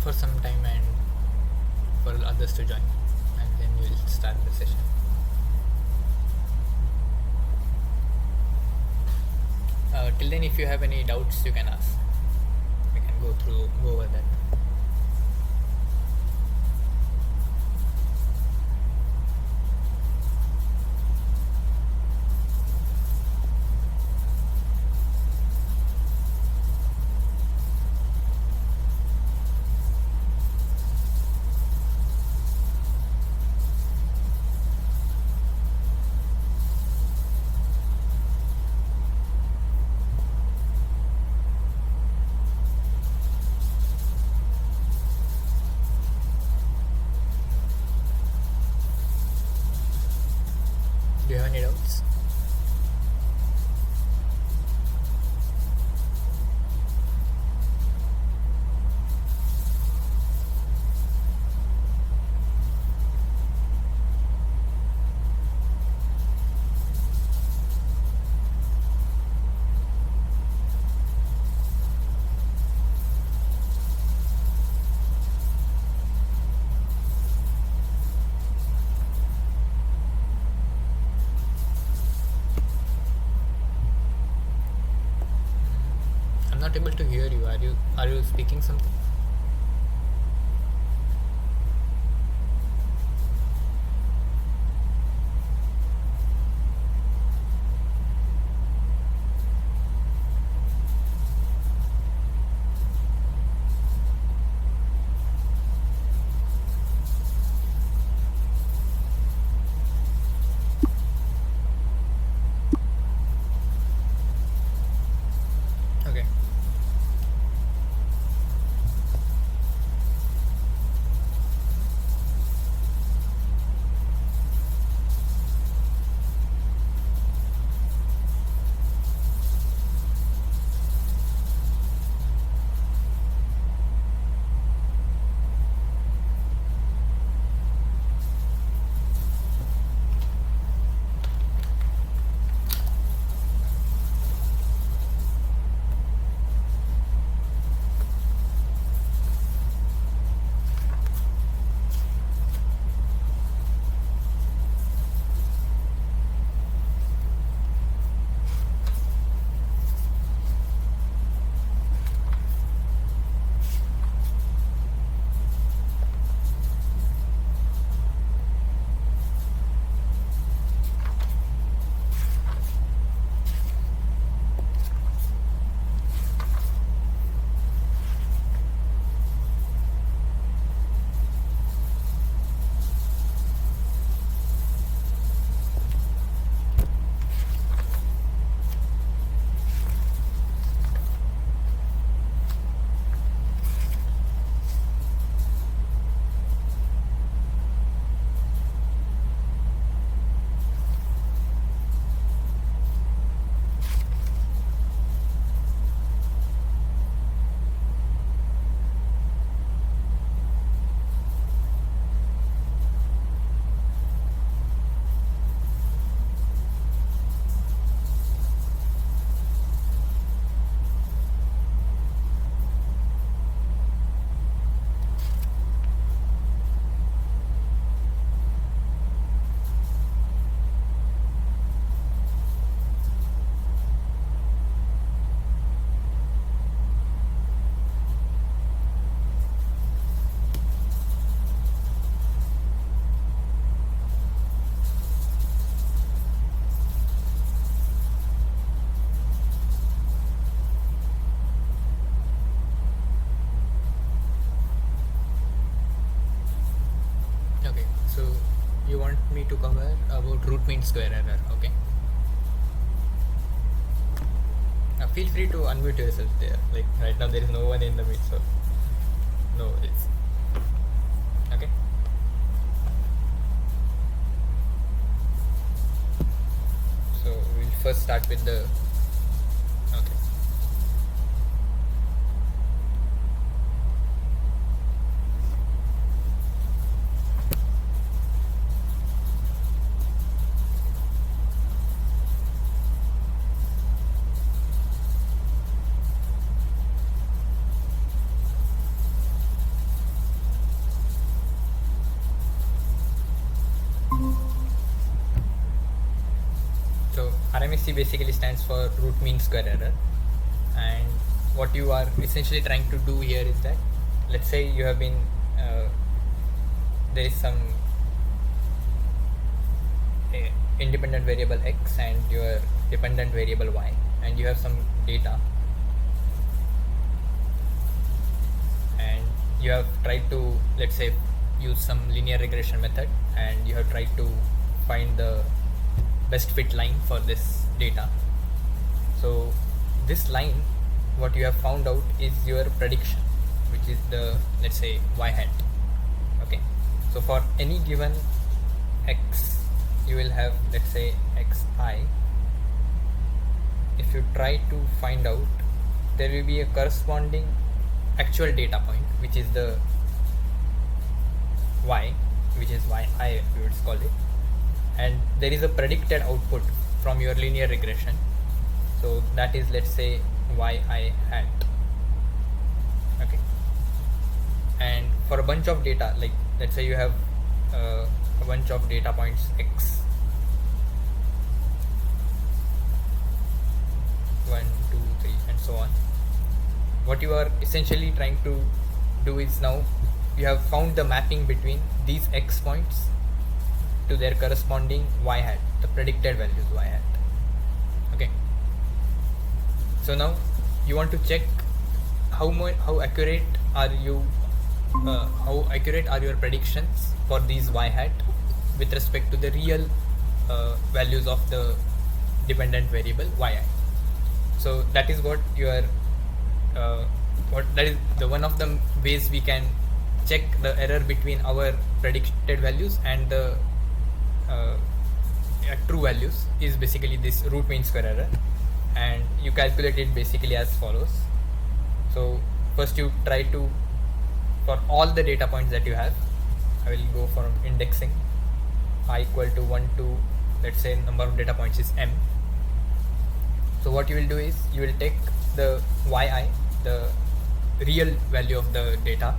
for some time and for others to join, and then we'll start the session. Till then, if you have any doubts, you can ask. We can go over that. Do you have any doubts? I'm not able to hear you. Are you speaking something? Okay. Okay. So you want me to cover about root mean square error? Okay. Feel free to unmute yourself there. Like right now, there is no one in the meet, so no worries. Okay. So we'll first start with the. Okay. RMSE basically stands for root mean square error, and what you are essentially trying to do here is that, let's say you have been there is some independent variable x and your dependent variable y, and you have some data, and you have tried to, let's say, use some linear regression method, and you have tried to find the best fit line for this data. So this line, what you have found out is your prediction, which is the, let's say, y hat. Okay, so for any given x, you will have, let's say, xi. If you try to find out, there will be a corresponding actual data point, which is the y, which is yi, if you would call it, and there is a predicted output from your linear regression. So that is, let's say, yi hat. Okay, and for a bunch of data, like let's say you have a bunch of data points x, 1, 2, 3, and so on. What you are essentially trying to do is, now you have found the mapping between these x points to their corresponding y hat, the predicted values y hat. Okay, so now you want to check how accurate are you, how accurate are your predictions for these y hat with respect to the real values of the dependent variable y hat. So that is what you are that is the one of the ways we can check the error between our predicted values and the true values, is basically this root mean square error, and you calculate it basically as follows. So first you try to, for all the data points that you have, I will go from indexing I equal to 1 to, let's say, number of data points is m. So what you will do is, you will take the yi, the real value of the data,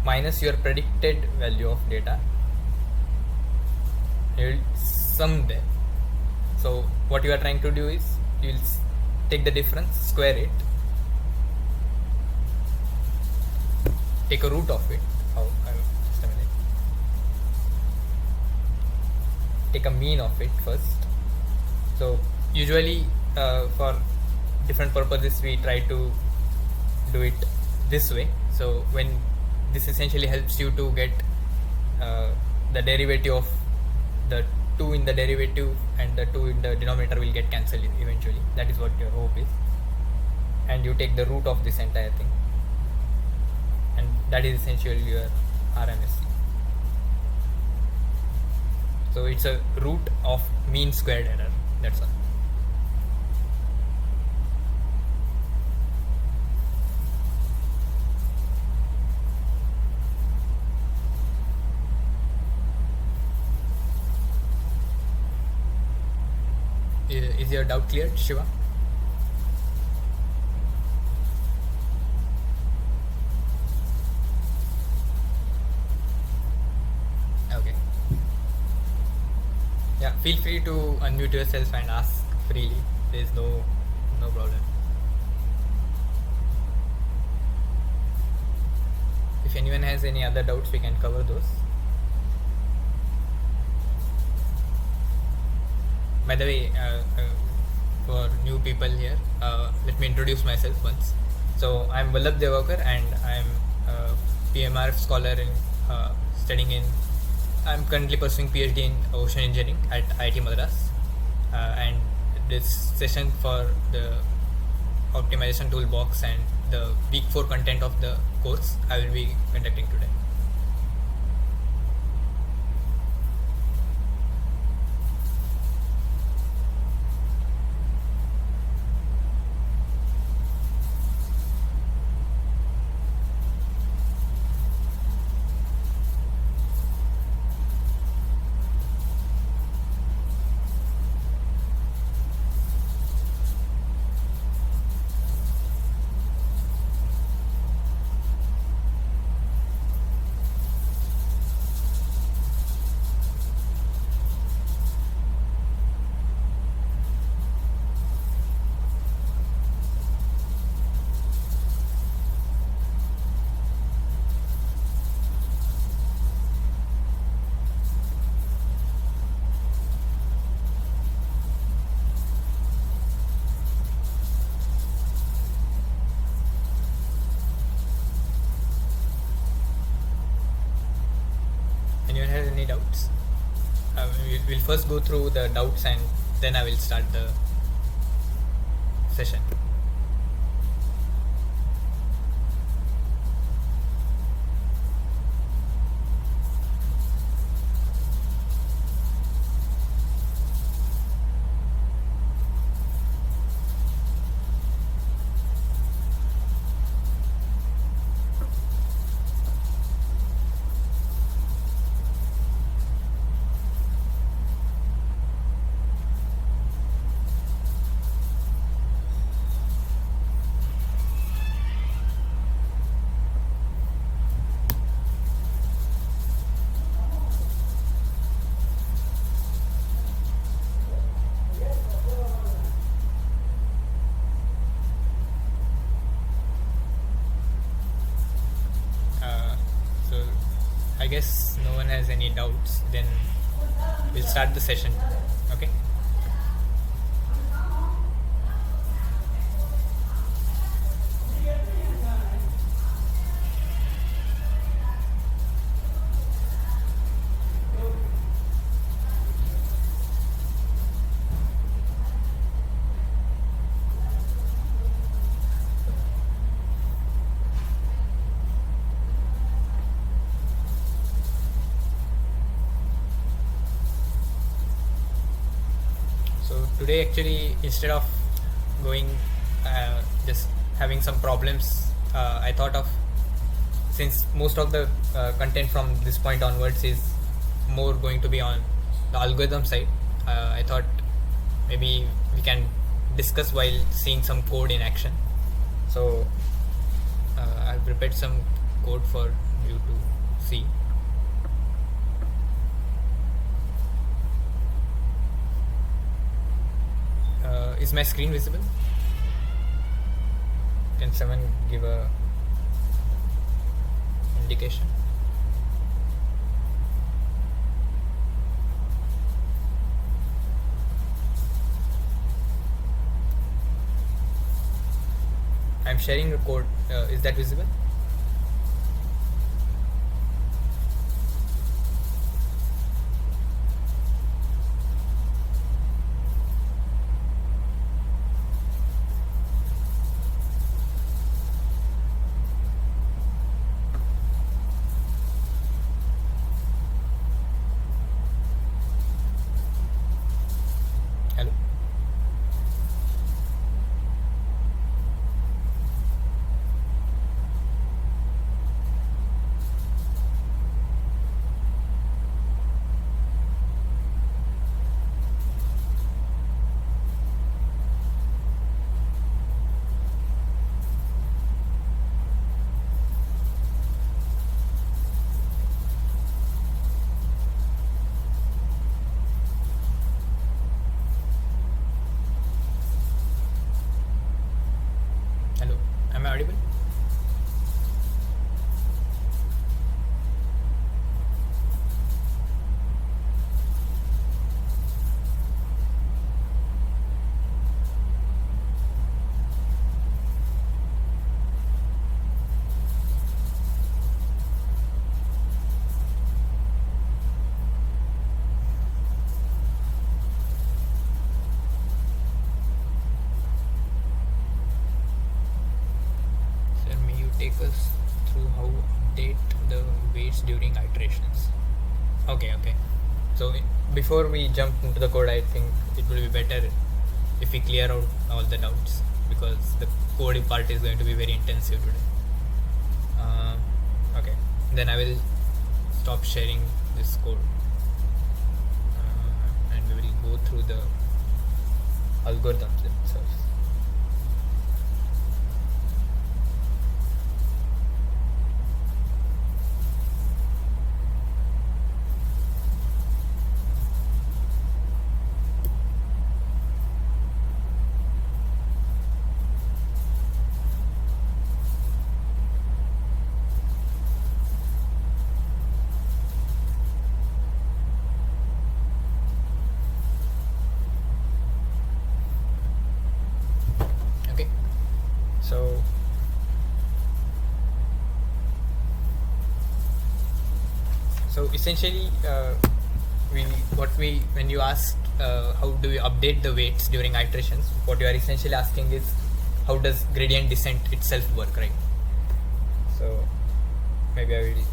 minus your predicted value of data. You will sum them. So what you are trying to do is, you will take the difference, square it, take a root of it. Just a minute. Take a mean of it first. So usually for different purposes we try to do it this way. So when this essentially helps you to get the derivative of the 2 in the derivative, and the 2 in the denominator will get cancelled eventually. That is what your hope is. And you take the root of this entire thing, and that is essentially your RMSE. So it's a root of mean squared error. That's all. Is your doubt clear, Shiva? Okay. Yeah, feel free to unmute yourself and ask freely. There is no problem. If anyone has any other doubts, we can cover those. By the way, for new people here, let me introduce myself once. So I'm Vallabh Devakar, and I'm a PMRF scholar in studying in. I'm currently pursuing PhD in ocean engineering at IIT Madras, and this session for the optimization toolbox and the week 4 content of the course I will be conducting today. doubts? We'll first go through the doubts and then I will start the session. So I guess no one has any doubts. Then we'll start the session. Okay. So today actually instead of going just having some problems, I thought of, since most of the content from this point onwards is more going to be on the algorithm side, I thought maybe we can discuss while seeing some code in action. So I've prepared some code for you to see. Is my screen visible? Can someone give a indication? I'm sharing a code. Is that visible? Hello? Hello? Am I audible? Sir, may you take us through how update the weights during iterations? Okay. So before we jump into the code, I think it will be better if we clear out all the doubts, because the coding part is going to be very intensive today. Okay, then I will stop sharing this code and we will go through the algorithms themselves. essentially when you ask how do you update the weights during iterations, what you are essentially asking is how does gradient descent itself work, right? So maybe I will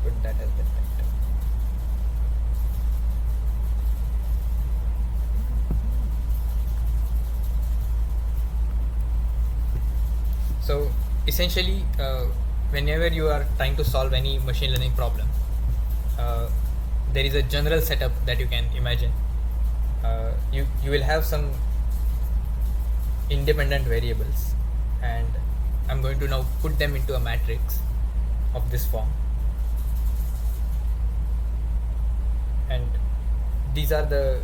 put that as the title. So essentially, whenever you are trying to solve any machine learning problem, there is a general setup that you can imagine. You will have some independent variables, and I'm going to now put them into a matrix of this form. And these are the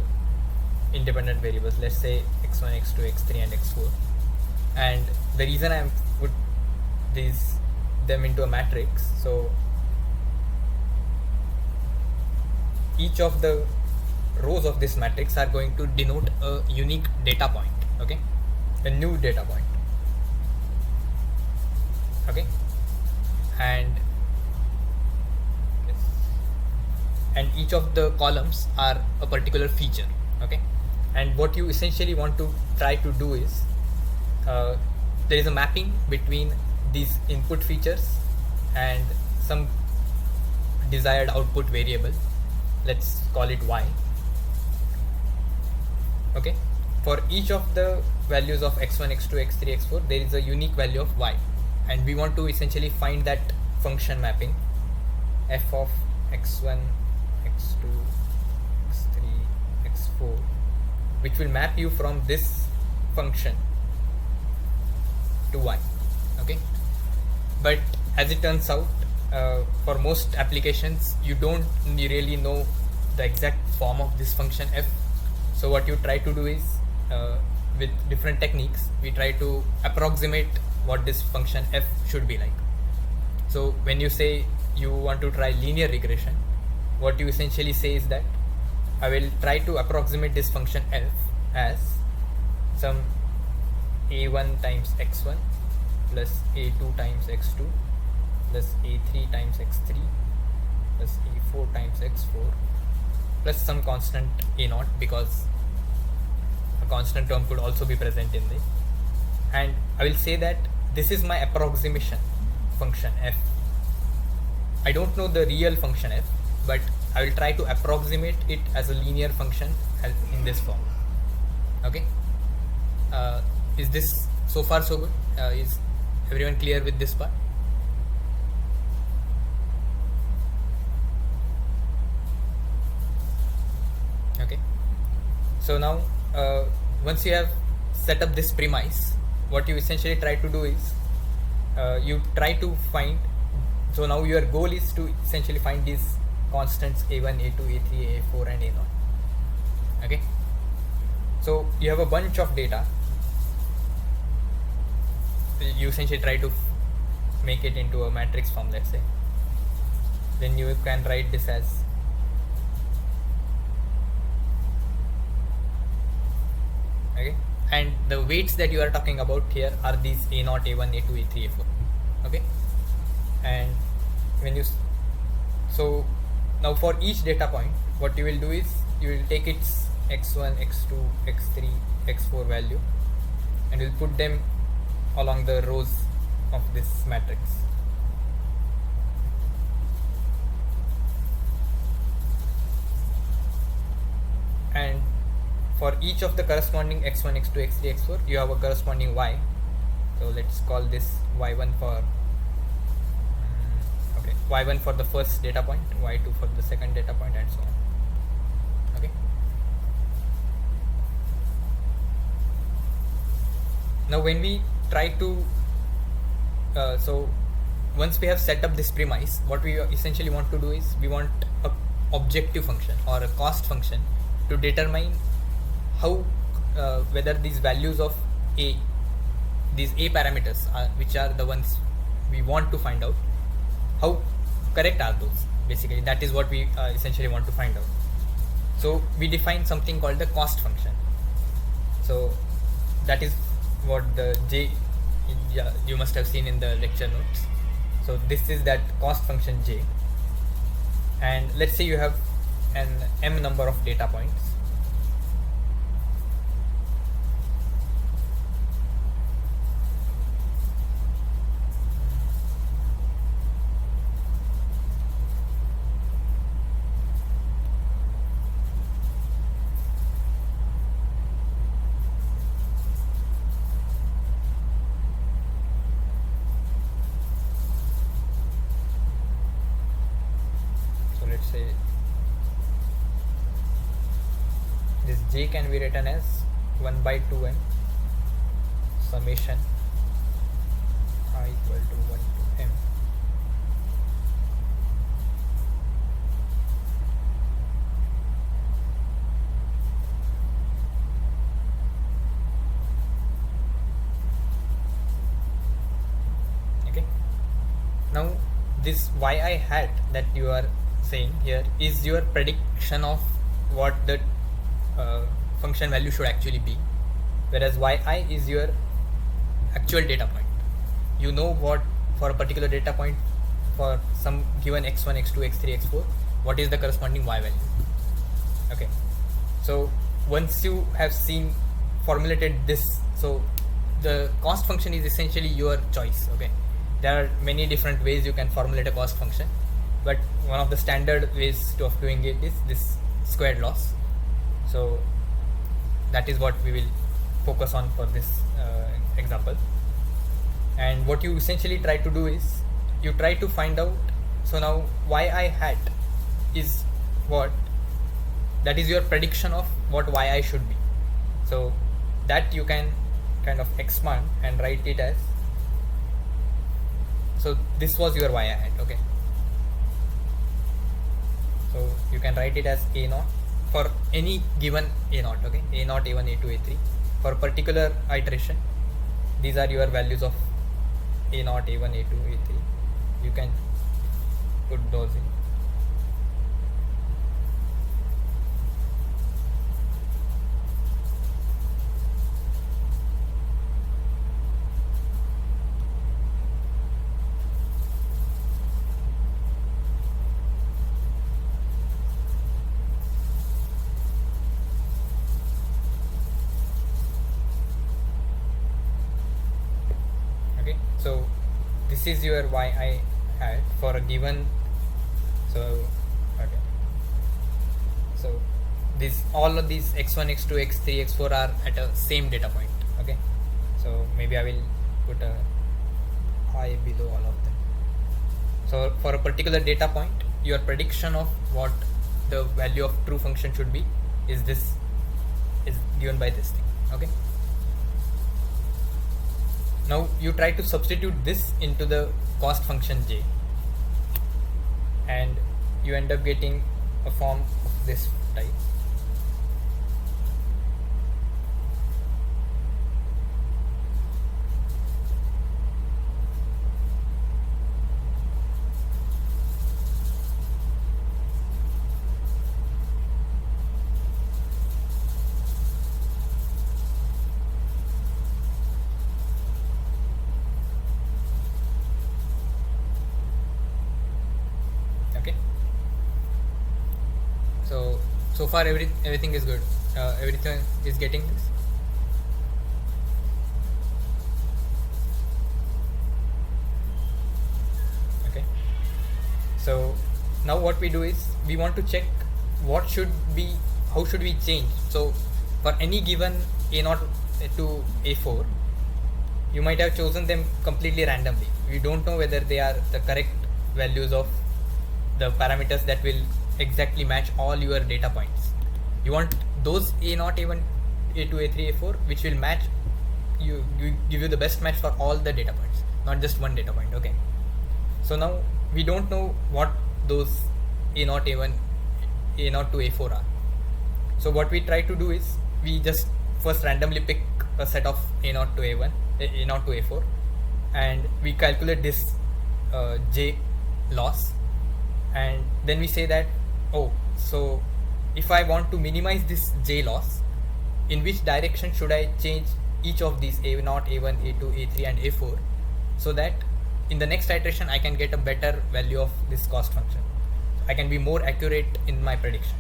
independent variables, let's say x1, x2, x3 and x4. And the reason I put them into a matrix, so each of the rows of this matrix are going to denote a unique data point, okay, a new data point, okay, and each of the columns are a particular feature, okay. And what you essentially want to try to do is there is a mapping between these input features and some desired output variable, let's call it y, okay. For each of the values of x1, x2, x3, x4, there is a unique value of y, and we want to essentially find that function mapping f of x1, x2, x3, x4, which will map you from this function to y, okay. But as it turns out, for most applications you don't really know the exact form of this function f. So what you try to do is, with different techniques, we try to approximate what this function f should be like. So when you say you want to try linear regression, what you essentially say is that I will try to approximate this function f as some a1 times x1 plus a2 times x2 plus a3 times x3 plus a4 times x4 plus some constant a0, because a constant term could also be present in this. And I will say that this is my approximation function f. I don't know the real function f, but I will try to approximate it as a linear function in this form, okay. Is this so far so good? Is everyone clear with this part? Okay, so now once you have set up this premise, what you essentially try to do is you try to find, so now your goal is to essentially find these constants a1, a2, a3, a4 and a0, okay. So you have a bunch of data, you essentially try to make it into a matrix form, let's say. Then you can write this as okay, and the weights that you are talking about here are these a0, a1, a2, a3, a4, okay. And when you so now for each data point, what you will do is you will take its x1, x2, x3, x4 value and will put them along the rows of this matrix. And for each of the corresponding x1, x2, x3, x4, you have a corresponding y. So let's call this y1 for okay, y1 for the first data point, y2 for the second data point, and so on. Okay. Now when we try to so once we have set up this premise, what we essentially want to do is we want a objective function or a cost function to determine how whether these values of these a parameters which are the ones we want to find out, how correct are those. Basically that is what we essentially want to find out. So we define something called the cost function. So that is what the you must have seen in the lecture notes. So this is that cost function j, and let's say you have an m number of data points. Let's say this j can be written as 1 by 2m summation I equal to 1 to m. Okay, now this yi hat that you are saying here is your prediction of what the function value should actually be, whereas yi is your actual data point. You know what, for a particular data point, for some given x1, x2, x3, x4, what is the corresponding y value. Okay, so once you have formulated this, so the cost function is essentially your choice. Okay, there are many different ways you can formulate a cost function, but one of the standard ways of doing it is this squared loss. So that is what we will focus on for this example. And what you essentially try to do is you try to find out, so now yi hat is what, that is your prediction of what yi should be. So that you can kind of expand and write it as, so this was your yi hat. Okay, so you can write it as a naught for any given a naught. Okay, a naught, a1, a2, a3 for particular iteration. These are your values of a naught, a1, a2, a3. You can put those in. So this is your yi hat for a given, so okay, so this, all of these x1, x2, x3, x4 are at a same data point. Okay, so maybe I will put a I below all of them. So for a particular data point, your prediction of what the value of true function should be is this, is given by this thing. Okay, now you try to substitute this into the cost function j, and you end up getting a form of this type. Okay, so far everything is good. Everything is getting this. Okay, so now what we do is we want to check what should be, how should we change. So for any given a0 to a4, you might have chosen them completely randomly. We don't know whether they are the correct values of the parameters that will exactly match all your data points. You want those a0, a1, a2, a3, a4 which will match you, give you the best match for all the data points, not just one data point. Okay, so now we don't know what those a0, a1, a0 to a4 are. So what we try to do is we just first randomly pick a set of a0 to a1, a0 to a4, and we calculate this j loss, and then we say that, oh, so if I want to minimize this j loss, in which direction should I change each of these a0, a1, a2, a3 and a4, so that in the next iteration I can get a better value of this cost function. I can be more accurate in my prediction.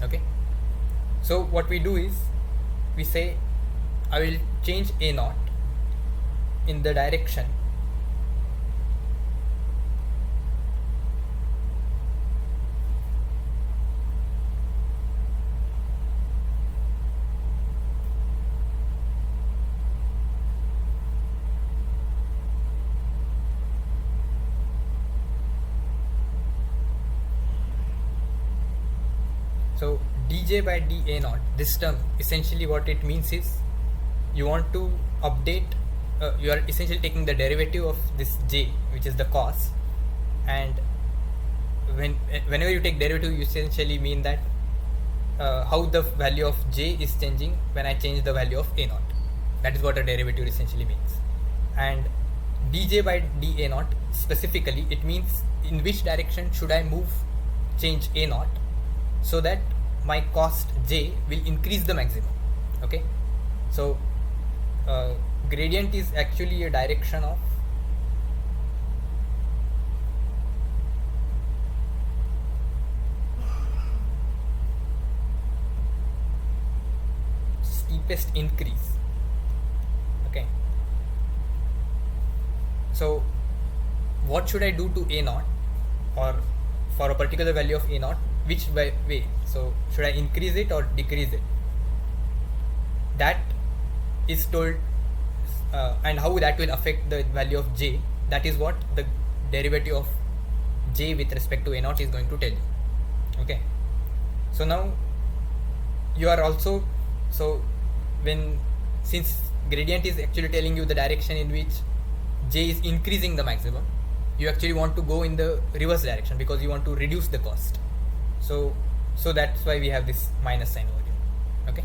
Okay, so what we do is we say I will change a naught in the direction so dj by dA naught, this term essentially what it means is you want to update, you are essentially taking the derivative of this j, which is the cost, and whenever you take derivative you essentially mean that how the value of j is changing when I change the value of a naught. That is what a derivative essentially means. And dj by dA naught specifically, it means in which direction should I change a naught so that my cost j will increase the maximum. Okay, so gradient is actually a direction of steepest increase. Okay, so what should I do to a naught, or for a particular value of a naught, which way? So should I increase it or decrease it? That is told, and how that will affect the value of j, that is what the derivative of j with respect to a naught is going to tell you. Okay, so now you are also, so since gradient is actually telling you the direction in which j is increasing the maximum, you actually want to go in the reverse direction because you want to reduce the cost. So that's why we have this minus sign over here. Okay,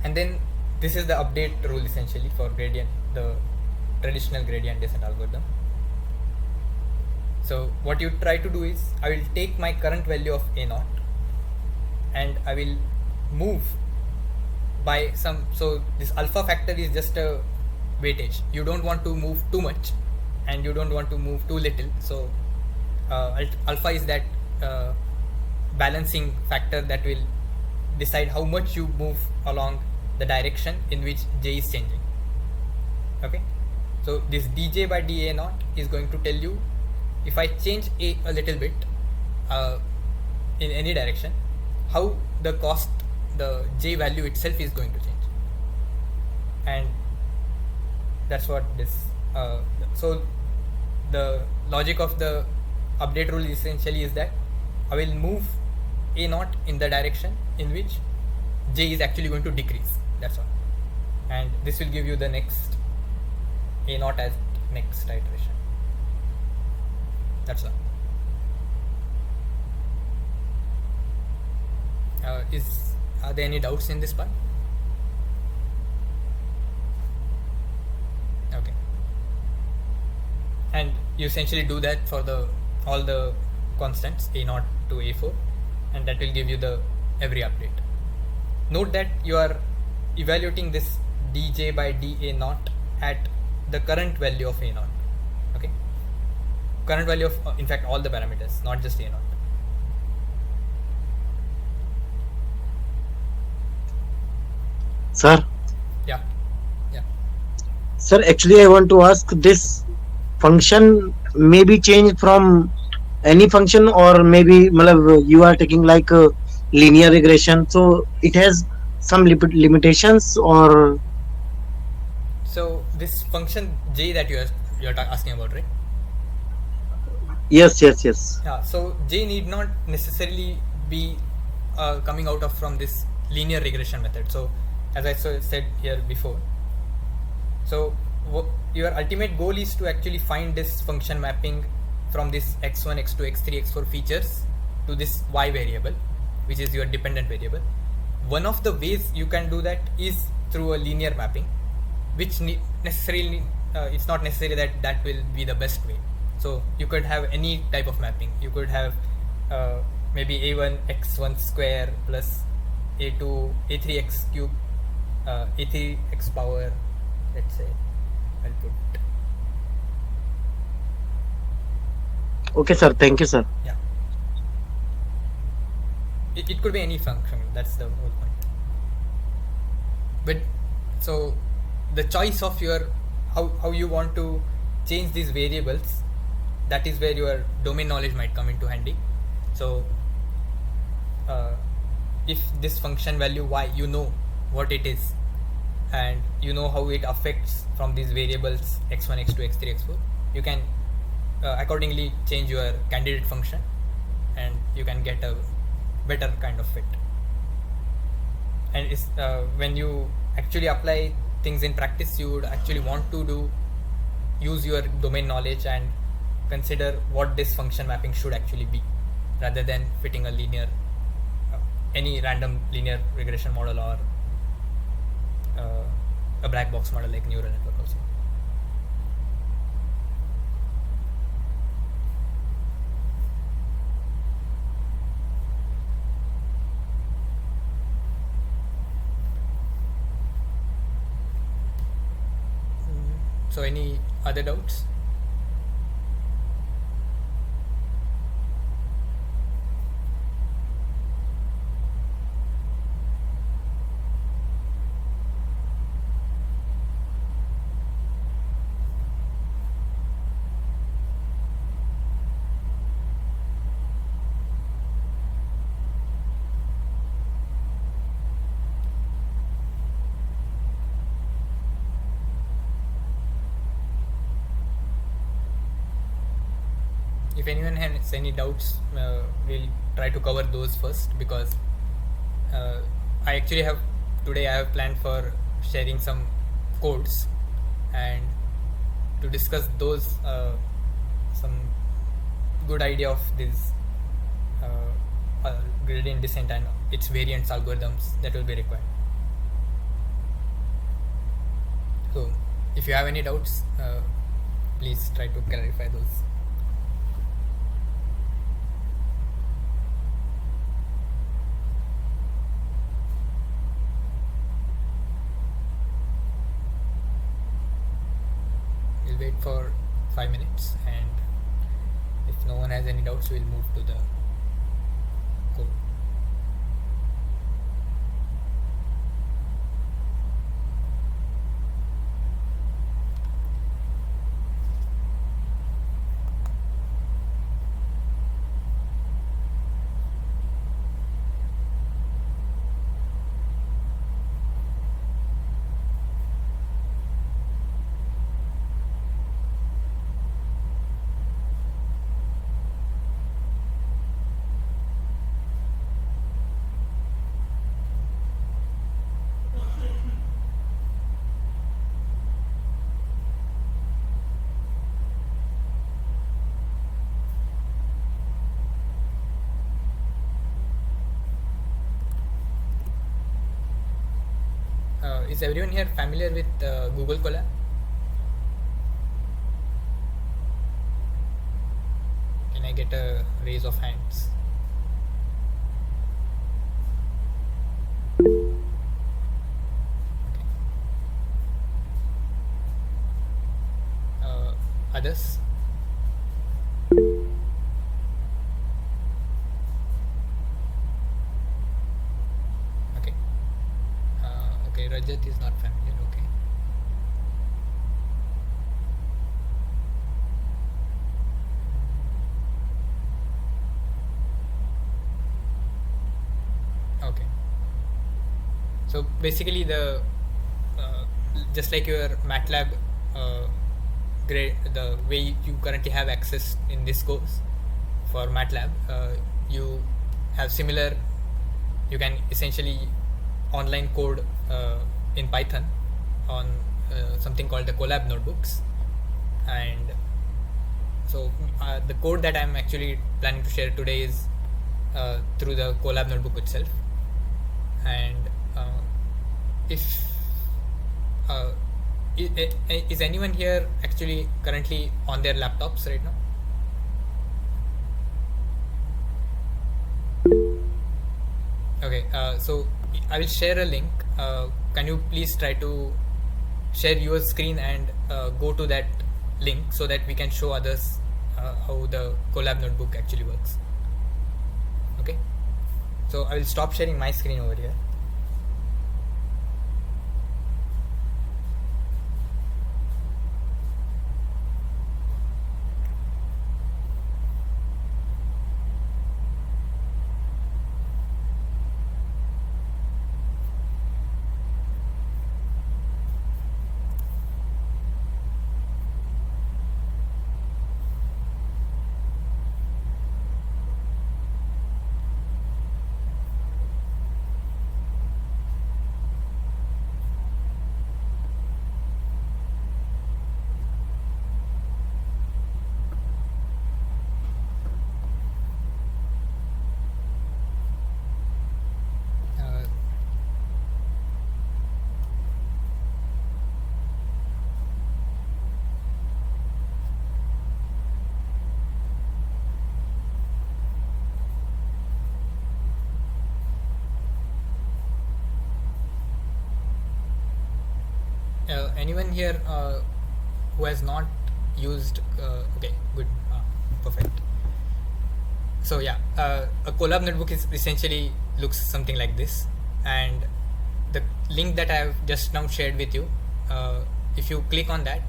and then this is the update rule essentially for gradient, the traditional gradient descent algorithm. So what you try to do is I will take my current value of a naught and I will move by some, so this alpha factor is just a weightage. You don't want to move too much and you don't want to move too little. So alpha is that balancing factor that will decide how much you move along the direction in which j is changing. Okay, so this dj by dA naught is going to tell you if I change a little bit in any direction, how the cost, the j value itself is going to change. And that's what this so the logic of the update rule essentially is that I will move a naught in the direction in which j is actually going to decrease. That's all, and this will give you the next a naught as next iteration. That's all. Are there any doubts in this part? Okay, and you essentially do that for all the constants a0 to a4, and that will give you the every update. Note that you are evaluating this dj by dA0 at the current value of a0. Okay, current value of in fact all the parameters, not just a0. Sir? Yeah. Sir, actually I want to ask, this function may be changed from any function, or maybe you are taking like a linear regression, so it has some limitations, or? So this function j that you're asking about, right? Yes. Yeah, so j need not necessarily be coming out of from this linear regression method. So as I said here before, so your ultimate goal is to actually find this function mapping from this x1, x2, x3, x4 features to this y variable, which is your dependent variable. One of the ways you can do that is through a linear mapping, which necessarily it's not necessary that will be the best way. So you could have any type of mapping. You could have maybe a1 x1 square plus a2 a3 x cube, a3 x power, let's say I'll put, Okay, sir. Thank you, sir. yeah, it could be any function, that's the whole point. But so the choice of your, how you want to change these variables, that is where your domain knowledge might come into handy. So uh, if this function value y, you know what it is, and you know how it affects from these variables x1, x2, x3, x4, you can accordingly change your candidate function, and you can get a better kind of fit. And it's, when you actually apply things in practice, you would actually want to use your domain knowledge and consider what this function mapping should actually be, rather than fitting a linear, any random linear regression model, or a black box model like neural network also. So any other doubts? If anyone has any doubts, we'll try to cover those first, because I actually have, today I have planned for sharing some codes, and to discuss those, some good idea of this gradient descent and its variants algorithms that will be required. So if you have any doubts, please try to clarify those. We'll wait for 5 minutes, and if no one has any doubts, we'll move to the code. Is everyone here familiar with Google Colab? Can I get a raise of hands? Okay. Others? Okay. Okay, Rajat is not familiar. Okay. Okay. So basically, the just like your MATLAB grade, the way you currently have access in this course for MATLAB, you have similar. You can essentially online code in Python on something called the Colab notebooks, and so the code that I'm actually planning to share today is through the Colab notebook itself. And if is anyone here actually currently on their laptops right now? Okay, so I will share a link. Can you please try to share your screen and go to that link so that we can show others how the Colab notebook actually works. Okay, so I will stop sharing my screen over here. Uh, anyone here who has not used okay, good, perfect. So yeah, a Colab notebook is essentially looks something like this, and the link that I have just now shared with you, if you click on that,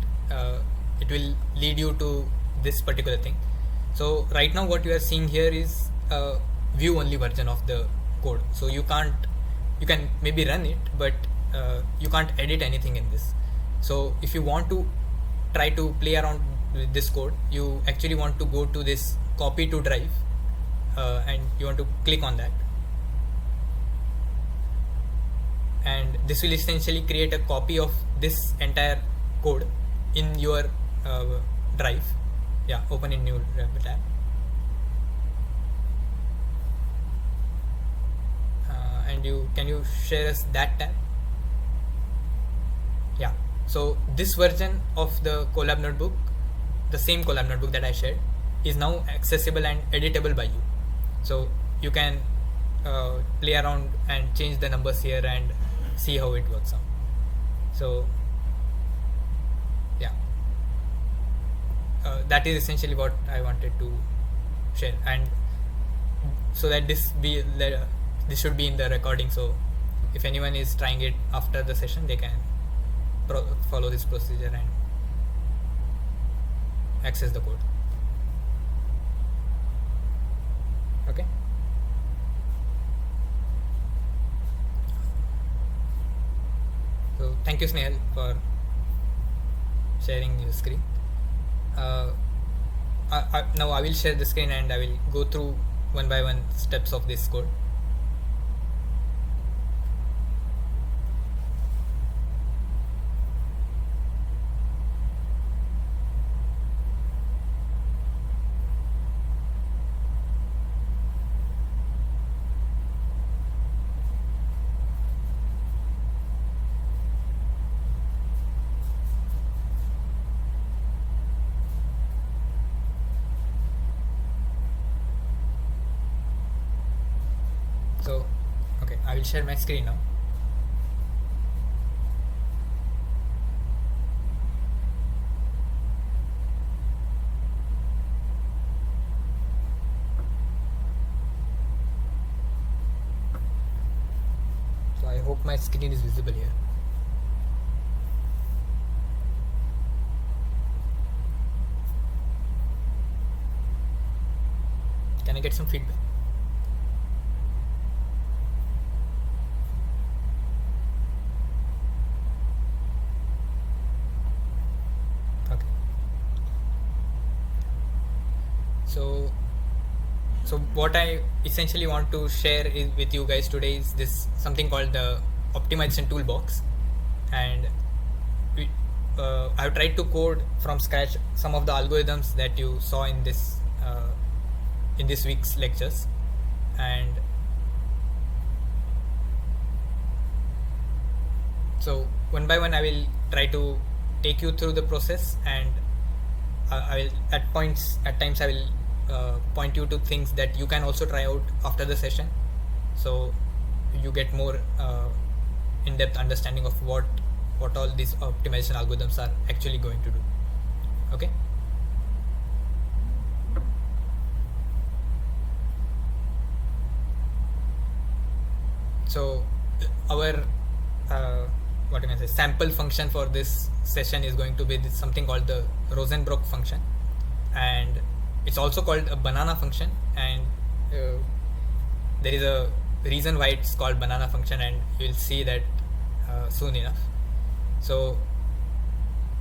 it will lead you to this particular thing. So right now what you are seeing here is a view only version of the code, so you can maybe run it, but you can't edit anything in this. So if you want to try to play around with this code, you actually want to go to this copy to drive, and you want to click on that, and this will essentially create a copy of this entire code in your drive. Yeah, open in new tab, and can you share us that tab? Yeah, so this version of the Colab notebook, the same Colab notebook that I shared, is now accessible and editable by you. So you can play around and change the numbers here and see how it works out. So yeah, that is essentially what I wanted to share, and so that this should be in the recording. So if anyone is trying it after the session, they can follow this procedure and access the code. Okay. So thank you, Snehal, for sharing your screen. Now I will share the screen and I will go through one by one steps of this code. So okay, I will share my screen now. So I hope my screen is visible here. Can I get some feedback? Okay. So what I essentially want to share with you guys today is this something called the optimization toolbox, and I've tried to code from scratch some of the algorithms that you saw in this week's lectures, and so one by one I will try to take you through the process, and I will at times I will point you to things that you can also try out after the session, so you get more in-depth understanding of what what all these optimization algorithms are actually going to do. Okay. So our what can I say, sample function for this session is going to be something called the Rosenbrock function, and it's also called a banana function, and there is a reason why it's called banana function, and you'll see that soon enough. So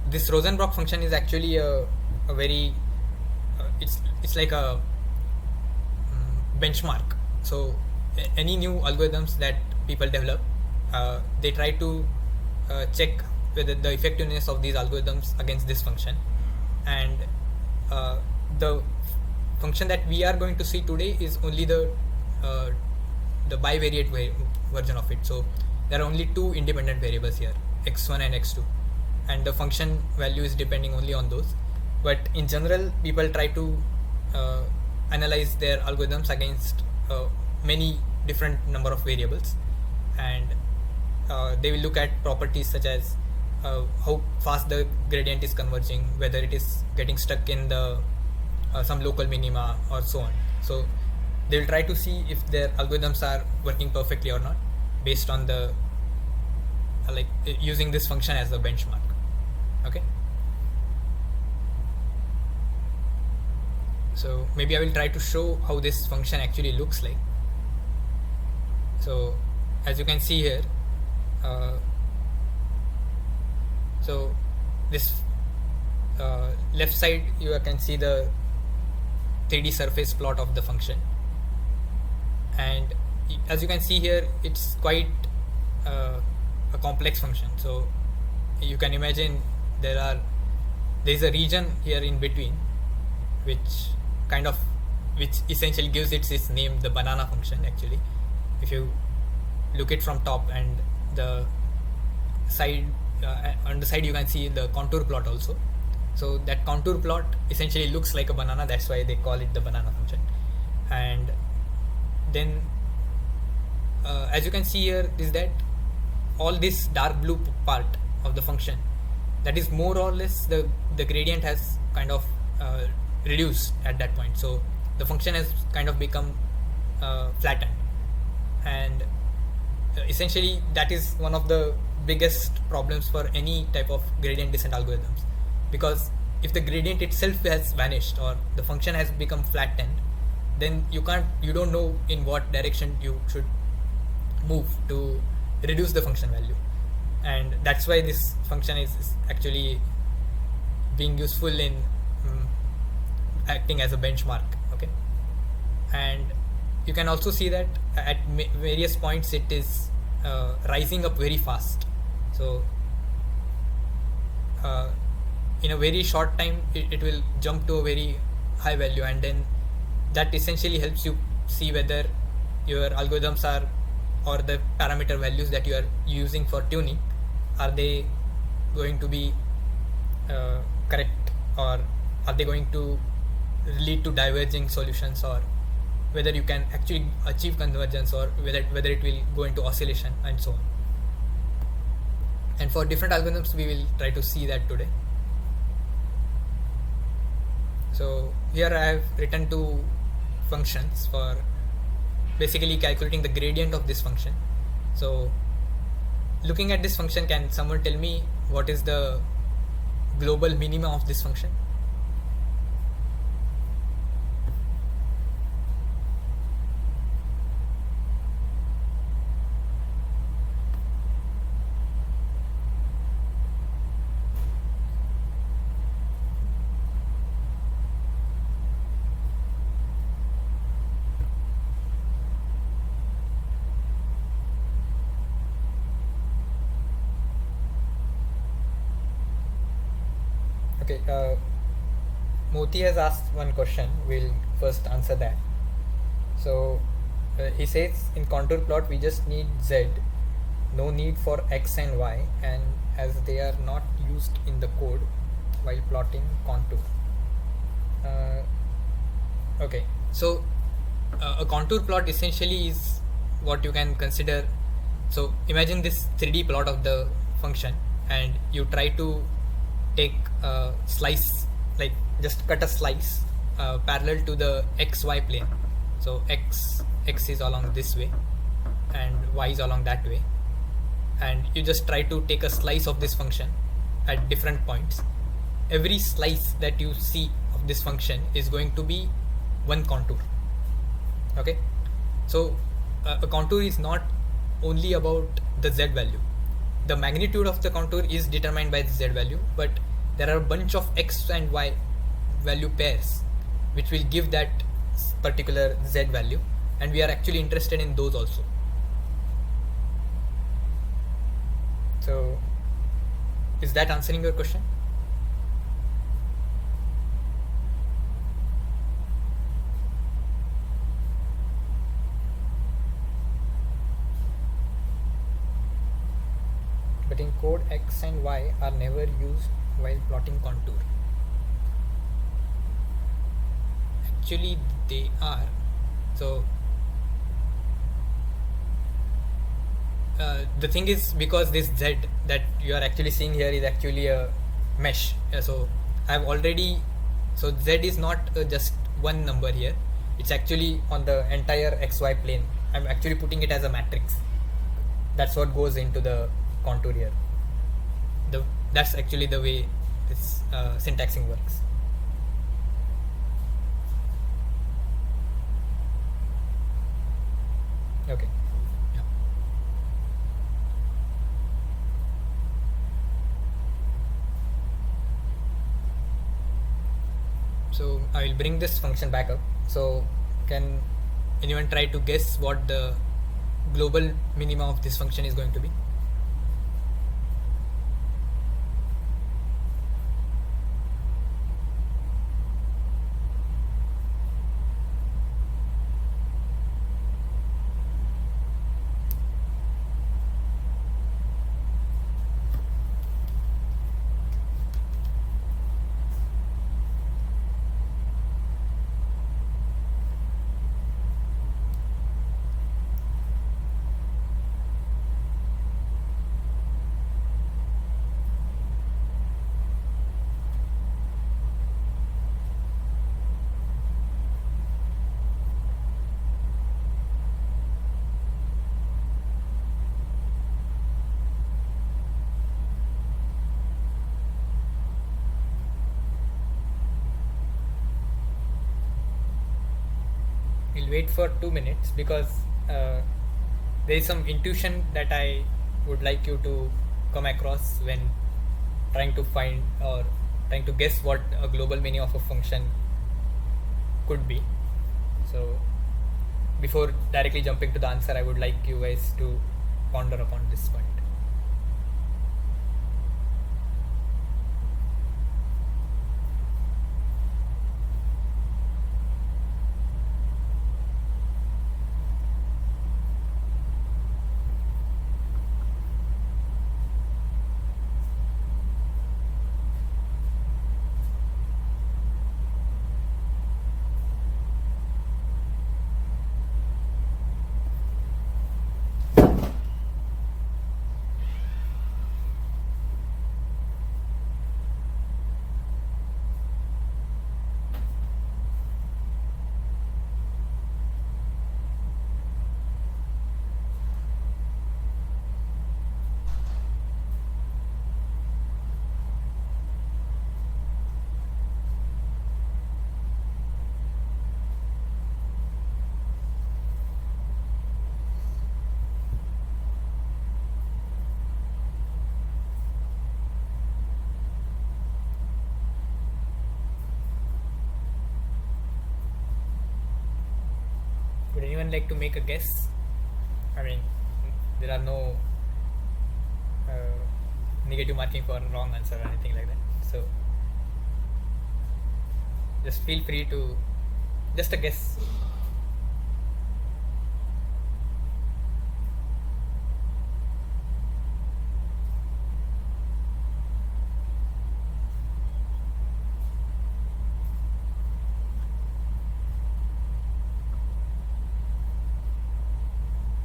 this Rosenbrock function is actually a very it's like a benchmark. So any new algorithms that people develop, they try to check whether the effectiveness of these algorithms against this function, and the function that we are going to see today is only the bivariate version of it. So there are only two independent variables here, x1 and x2, and the function value is depending only on those. But in general, people try to analyze their algorithms against many different number of variables, and they will look at properties such as how fast the gradient is converging, whether it is getting stuck in the some local minima, or so on. So they will try to see if their algorithms are working perfectly or not, based on the like using this function as a benchmark. Okay. So maybe I will try to show how this function actually looks like. So as you can see here, so this left side you can see the 3D surface plot of the function, and as you can see here, it's quite a complex function. So you can imagine there is a region here in between, which essentially gives it its name, the banana function. Actually, if you look it from top, and the side on the side you can see the contour plot also. So that contour plot essentially looks like a banana, that's why they call it the banana function. And then as you can see here is that all this dark blue part of the function, that is more or less the gradient has kind of reduced at that point. So the function has kind of become flattened, and essentially that is one of the biggest problems for any type of gradient descent algorithms, because if the gradient itself has vanished or the function has become flattened, then you don't know in what direction you should move to reduce the function value. And that's why this function is actually being useful in acting as a benchmark. Okay. And you can also see that at various points it is rising up very fast. So in a very short time it will jump to a very high value, and then that essentially helps you see whether your algorithms are, or the parameter values that you are using for tuning, are they going to be correct, or are they going to lead to diverging solutions, or whether you can actually achieve convergence, or whether it will go into oscillation, and so on. And for different algorithms we will try to see that today. So here I have written two functions for basically calculating the gradient of this function. So looking at this function, can someone tell me what is the global minima of this function? Okay, Moti has asked one question. We'll first answer that. So he says in contour plot we just need Z, no need for X and Y, and as they are not used in the code while plotting contour. Okay, so a contour plot essentially is what you can consider. So imagine this 3D plot of the function, and you try to take a slice, like just cut a slice parallel to the xy plane. So x is along this way and y is along that way, and you just try to take a slice of this function at different points. Every slice that you see of this function is going to be one contour. Okay, so a contour is not only about the z value. The magnitude of the contour is determined by the z value, but there are a bunch of x and y value pairs which will give that particular z value, and we are actually interested in those also. So is that answering your question? But in code, x and y are never used while plotting contour. Actually they are. So the thing is, because this z that you are actually seeing here is actually a mesh. So I've already, so z is not just one number here, it's actually on the entire xy plane. I'm actually putting it as a matrix. That's what goes into the contour here. That's actually the way this syntaxing works. Okay. Yeah. So I will bring this function back up. So can anyone try to guess what the global minima of this function is going to be? We'll wait for 2 minutes because there is some intuition that I would like you to come across when trying to find or trying to guess what a global meaning of a function could be. So before directly jumping to the answer, I would like you guys to ponder upon this point. Would anyone like to make a guess? I mean, there are no negative marking for wrong answer or anything like that. So just feel free to just a guess.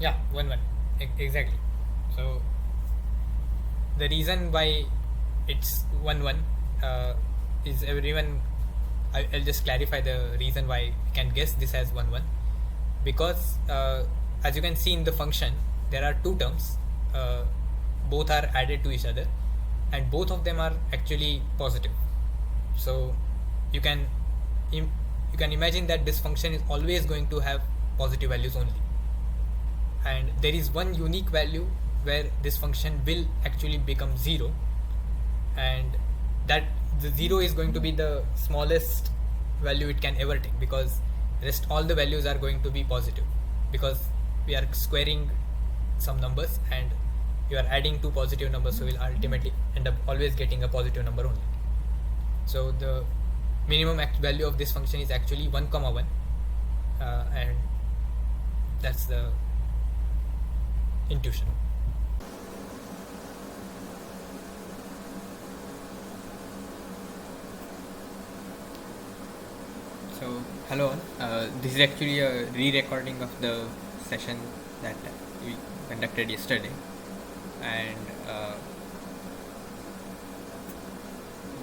Yeah, one. Exactly. So the reason why it's 1 1 is everyone. I'll just clarify the reason why we can guess this as 1 1, because as you can see in the function, there are two terms, both are added to each other, and both of them are actually positive. So you can you can imagine that this function is always going to have positive values only, and there is one unique value where this function will actually become 0, and that the 0 is going to be the smallest value it can ever take, because rest all the values are going to be positive, because we are squaring some numbers and you are adding two positive numbers, so we'll ultimately end up always getting a positive number only. So the minimum value of this function is actually 1 comma 1, and that's the intuition. So hello, this is actually a re-recording of the session that we conducted yesterday, and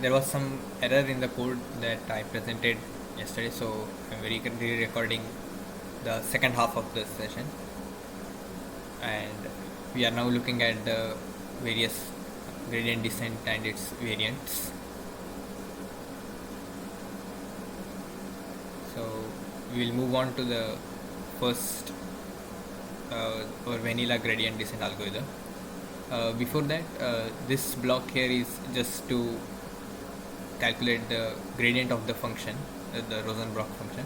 there was some error in the code that I presented yesterday, so I'm re-recording the second half of the session, and we are now looking at the various gradient descent and its variants. So we will move on to the first or vanilla gradient descent algorithm. Before that, this block here is just to calculate the gradient of the function, the Rosenbrock function.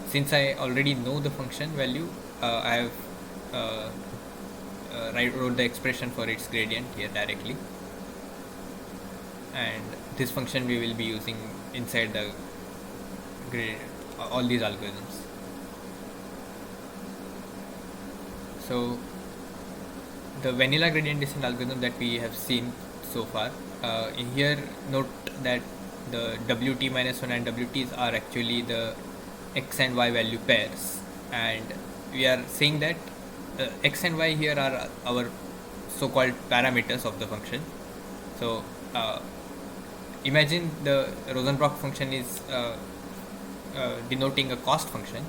Since I already know the function value, I have wrote the expression for its gradient here directly, and this function we will be using inside the gradient, all these algorithms. So the vanilla gradient descent algorithm that we have seen so far, in here note that the Wt minus 1 and Wt's are actually the x and y value pairs, and we are saying that x and y here are our so-called parameters of the function. So imagine the Rosenbrock function is denoting a cost function,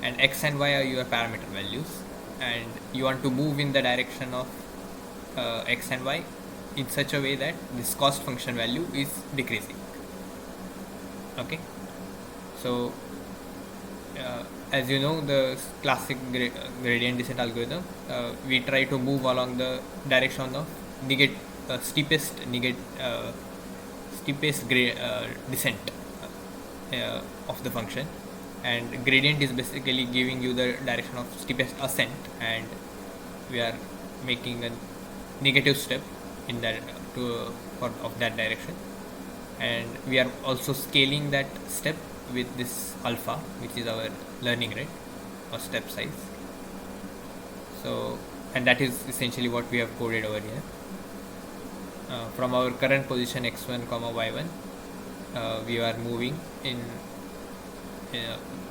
and x and y are your parameter values, and you want to move in the direction of x and y in such a way that this cost function value is decreasing. Okay, so as you know, the classic gradient descent algorithm, we try to move along the direction of steepest descent of the function, and gradient is basically giving you the direction of steepest ascent, and we are making a negative step in that of that direction, and we are also scaling that step with this alpha, which is our learning rate or step size. So, and that is essentially what we have coded over here. From our current position x1 comma y1, we are moving in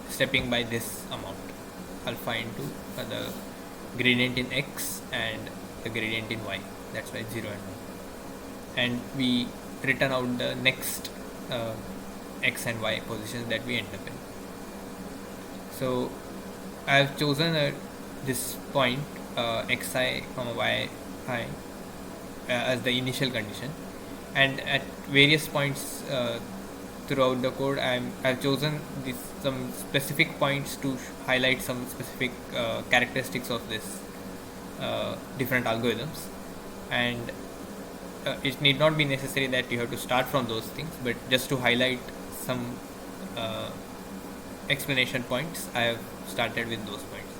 stepping by this amount, alpha into the gradient in x and the gradient in y, that's why 0 and 1, and we return out the next x and y positions that we end up in. So I have chosen this point xi comma yi as the initial condition, and at various points throughout the code I've chosen some specific points to highlight some specific characteristics of this different algorithms, and it need not be necessary that you have to start from those things, but just to highlight some explanation points, I have started with those points,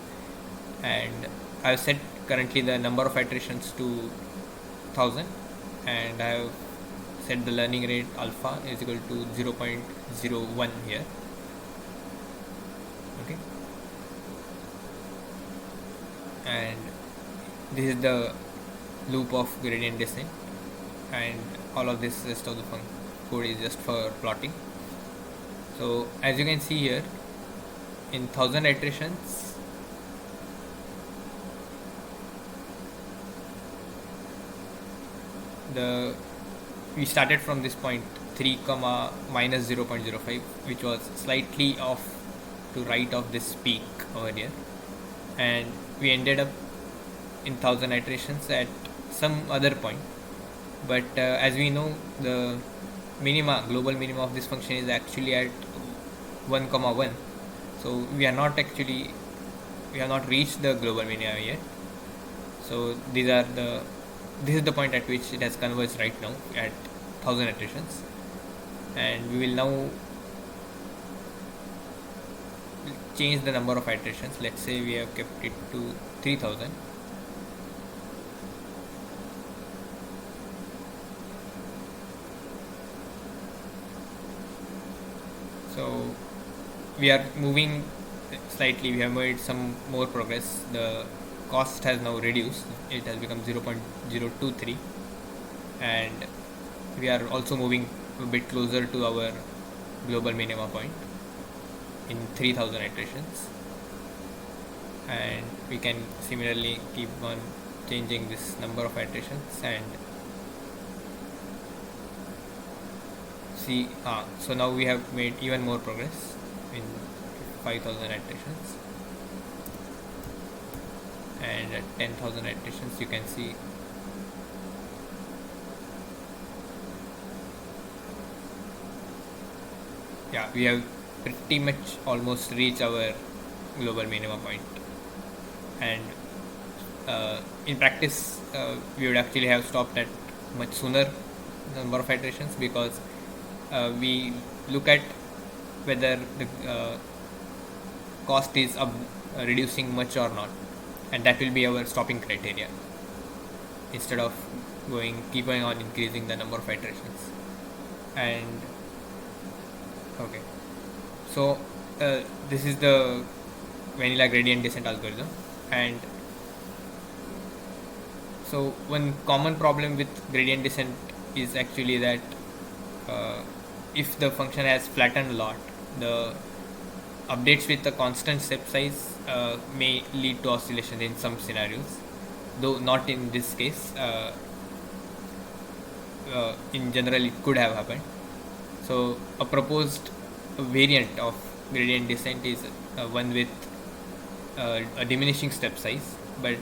and I have set currently the number of iterations to 1000, and I have set the learning rate alpha is equal to 0.01 here. Okay, and this is the loop of gradient descent, and all of this rest of the code is just for plotting. So as you can see here, in 1000 iterations the we started from this point 3 comma minus 0.05, which was slightly off to right of this peak over here, and we ended up in 1000 iterations at some other point. But as we know, the global minima of this function is actually at 1 comma 1, so we have not reached the global minima yet. So this is the point at which it has converged right now at 1000 iterations, and we will now change the number of iterations. Let's say we have kept it to 3000. So we are moving slightly. We have made some more progress. The cost has now reduced. It has become 0.023, and we are also moving a bit closer to our global minima point in 3000 iterations, and we can similarly keep on changing this number of iterations and see. So now we have made even more progress in 5000 iterations, and at 10,000 iterations you can see we have pretty much almost reached our global minimum point. And in practice we would actually have stopped at much sooner number of iterations, because we look at whether the cost is reducing much or not, and that will be our stopping criteria, instead of keep going on increasing the number of iterations. And okay, so this is the vanilla gradient descent algorithm. And so one common problem with gradient descent is actually that if the function has flattened a lot, the updates with the constant step size may lead to oscillation in some scenarios, though not in this case. In general it could have happened. So a proposed variant of gradient descent is one with a diminishing step size, but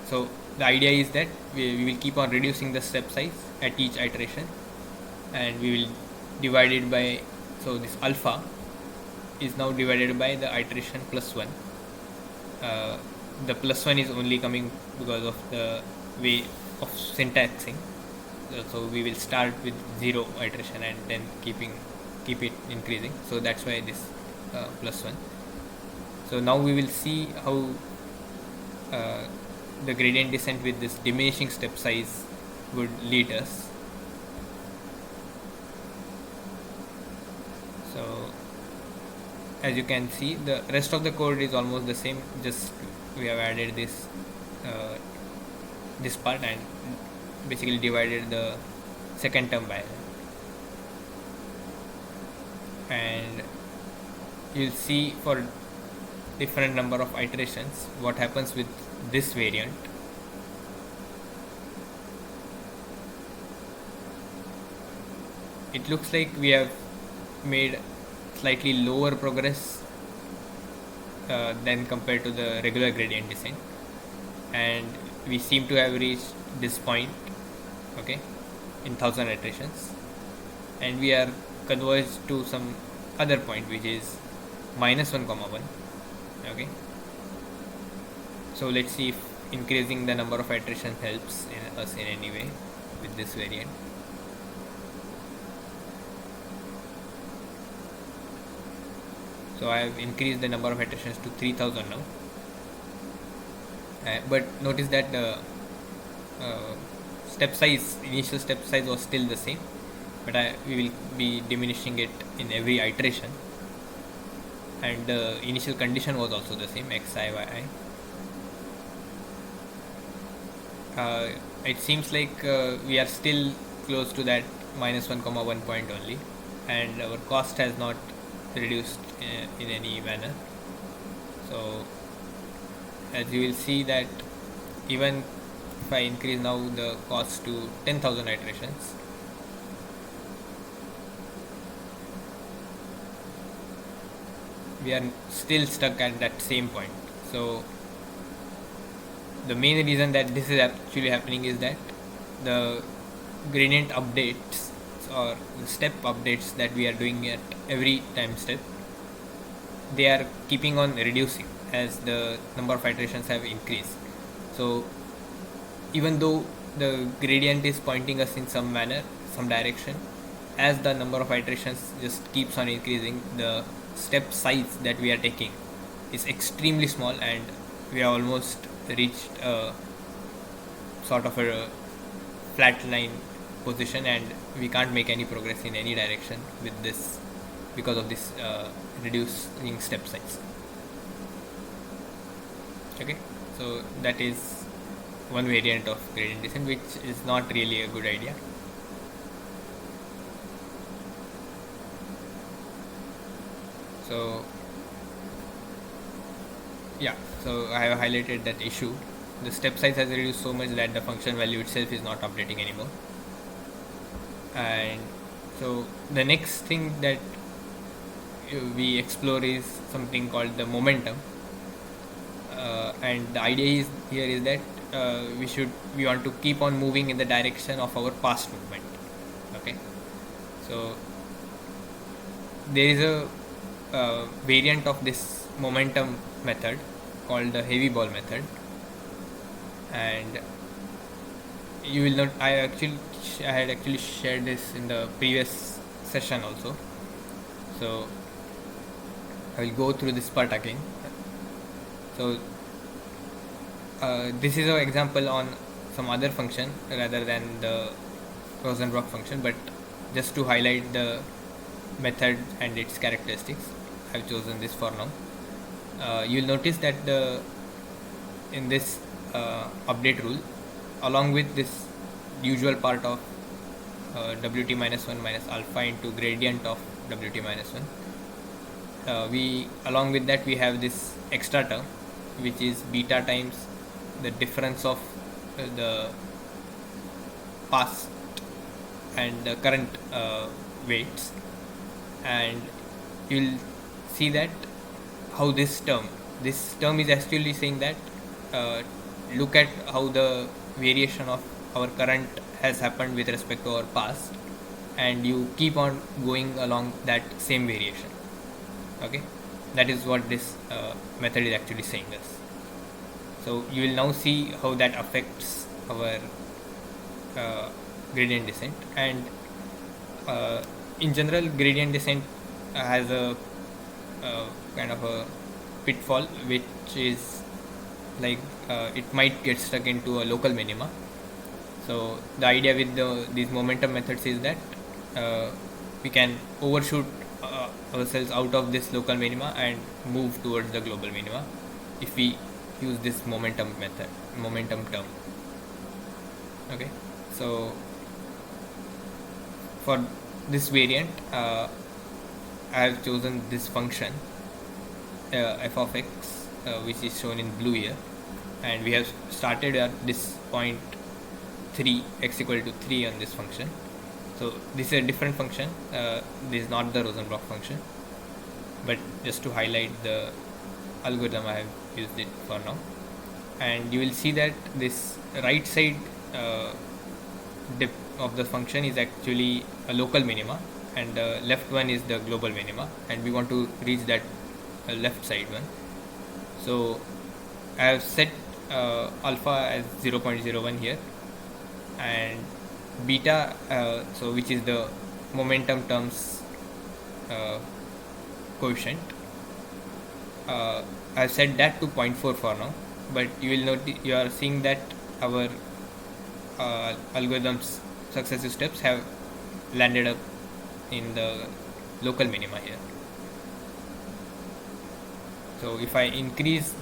so the idea is that we will keep on reducing the step size at each iteration, and we will divide it by, so this alpha is now divided by the iteration plus 1. The plus 1 is only coming because of the way of syntaxing. So we will start with 0 iteration and then keep it increasing. So that's why this plus 1. So now we will see how the gradient descent with this diminishing step size would lead us. So as you can see, the rest of the code is almost the same, just we have added this this part and basically divided the second term by that. And you'll see for different number of iterations what happens with this variant. It looks like we have made slightly lower progress than compared to the regular gradient descent, and we seem to have reached this point, okay, in 1000 iterations, and we are converged to some other point which is minus 1 comma 1. Okay, so let's see if increasing the number of iterations helps us in any way with this variant. So I have increased the number of iterations to 3000 now, but notice that the initial step size was still the same, but we will be diminishing it in every iteration, and the initial condition was also the same, xi, yi. It seems like we are still close to that minus 1 comma 1 point only, and our cost has not reduced in any manner. So as you will see that even if I increase now the cost to 10,000 iterations, we are still stuck at that same point. So the main reason that this is actually happening is that the gradient updates or the step updates that we are doing at every time step, they are keeping on reducing as the number of iterations have increased. So even though the gradient is pointing us in some manner, some direction, as the number of iterations just keeps on increasing, the step size that we are taking is extremely small, and we have almost reached a sort of a flat line position, and we can't make any progress in any direction with this because of this reducing step size. Okay, so that is one variant of gradient descent, which is not really a good idea. So yeah, so I have highlighted that issue. The step size has reduced so much that the function value itself is not updating anymore. And so the next thing that we explore is something called the momentum. And the idea is here is that we want to keep on moving in the direction of our past movement. Okay, so there is a variant of this momentum method called the heavy ball method, and you will not. I had actually shared this in the previous session also, so I will go through this part again. So this is an example on some other function rather than the Rosenbrock function, but just to highlight the method and its characteristics, I have chosen this for now. You will notice that in this update rule, along with this usual part of wt minus 1 minus alpha into gradient of wt minus 1, we along with that we have this extra term, which is beta times the difference of the past and the current weights, and you will see that how this term is actually saying that look at how the variation of our current has happened with respect to our past, and you keep on going along that same variation. Okay, that is what this method is actually saying us. So you will now see how that affects our gradient descent. And in general, gradient descent has a kind of a pitfall, which is like it might get stuck into a local minima. So the idea with these momentum methods is that we can overshoot ourselves out of this local minima and move towards the global minima if we use this momentum term. Okay, so for this variant, I have chosen this function f of x, which is shown in blue here, and we have started at this point 3, x equal to 3 on this function. So this is a different function. This is not the Rosenbrock function, but just to highlight the algorithm, I have used it for now. And you will see that this right side dip of the function is actually a local minima, and the left one is the global minima, and we want to reach that left side one. So I have set alpha as 0.01 here, and beta, so which is the momentum terms coefficient, I have set that to 0.4 for now. But you will notice, you are seeing that our algorithm's successive steps have landed up in the local minima here. So if I increase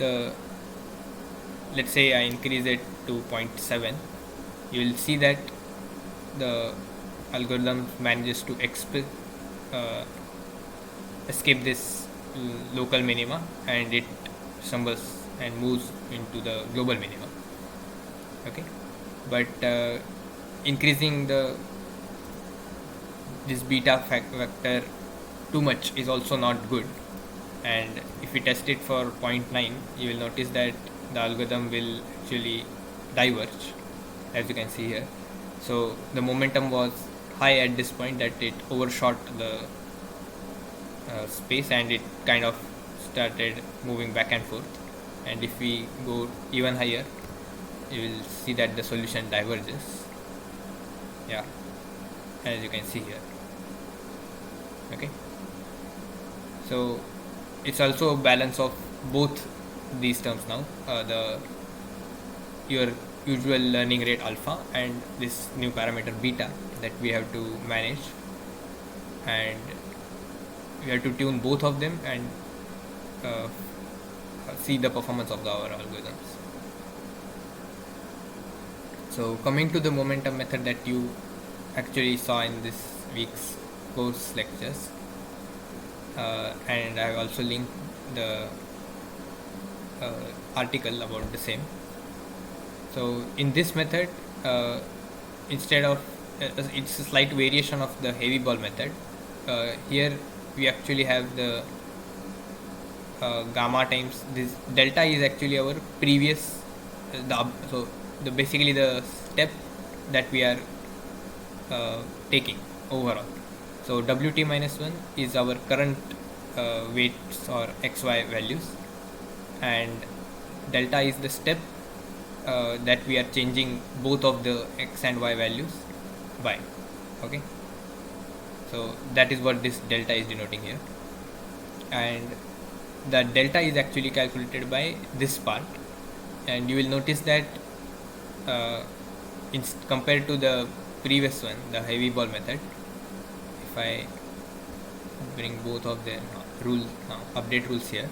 let's say I increase it to 0.7, you will see that the algorithm manages to escape this local minima, and it stumbles and moves into the global minima. Okay, but increasing this beta vector too much is also not good. And if we test it for 0.9, you will notice that the algorithm will actually diverge, as you can see here. So the momentum was high at this point, that it overshot the space, and it kind of started moving back and forth. And if we go even higher, you will see that the solution diverges, yeah, as you can see here. Okay, so it's also a balance of both these terms now, the your usual learning rate alpha and this new parameter beta that we have to manage, and we have to tune both of them and uh, see the performance of our algorithms. So coming to the momentum method that you actually saw in this week's course lectures, and I have also linked the article about the same. So in this method, instead of it's a slight variation of the heavy ball method. Here we actually have the gamma times this delta is actually our previous so the basically the step that we are taking overall. So wt minus 1 is our current weights or xy values, and delta is the step that we are changing both of the x and y values by. Okay, so that is what this delta is denoting here, and the delta is actually calculated by this part. And you will notice that compared to the previous one, the heavy ball method, if I bring both of their rules update rules here,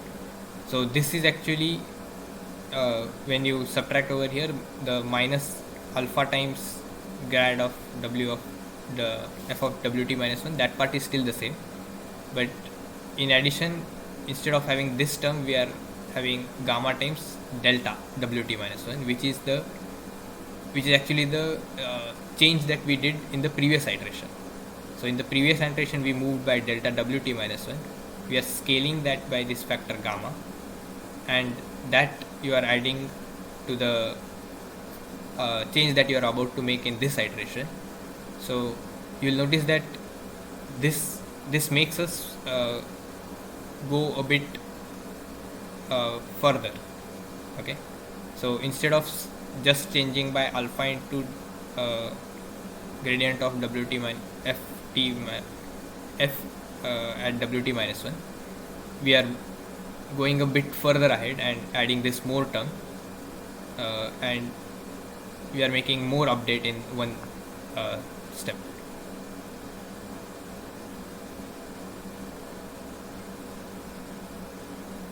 so this is actually when you subtract over here the minus alpha times grad of w of the f of wt minus 1, that part is still the same, but in addition, instead of having this term, we are having gamma times delta wt minus 1, which is actually the change that we did in the previous iteration. So in the previous iteration we moved by delta wt minus 1, we are scaling that by this factor gamma, and that you are adding to the change that you are about to make in this iteration. So you will notice that this makes us go a bit further. Okay, so instead of just changing by alpha into gradient of wt minus f at wt minus 1, we are going a bit further ahead and adding this more term, and we are making more update in one step.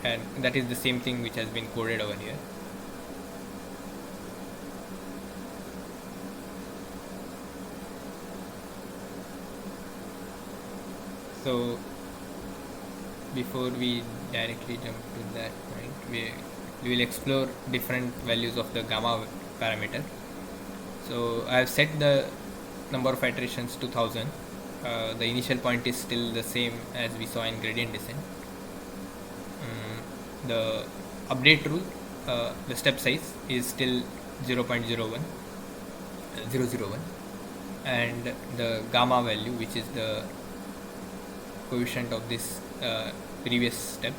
And that is the same thing which has been coded over here. So before we directly jump to that point, we will explore different values of the gamma parameter. So I have set the number of iterations to 1000. The initial point is still the same as we saw in gradient descent. The update rule, the step size is still 0.001, and the gamma value, which is the coefficient of this previous step,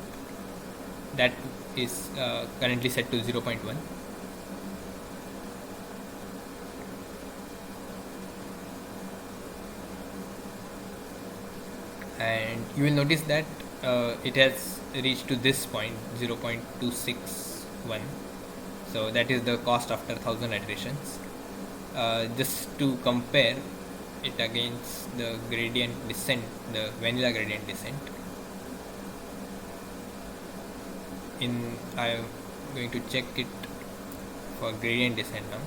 that is currently set to 0.1. And you will notice that it has reached to this point 0.261, so that is the cost after 1000 iterations. Just to compare it against the gradient descent, the vanilla gradient descent, I am going to check it for gradient descent now.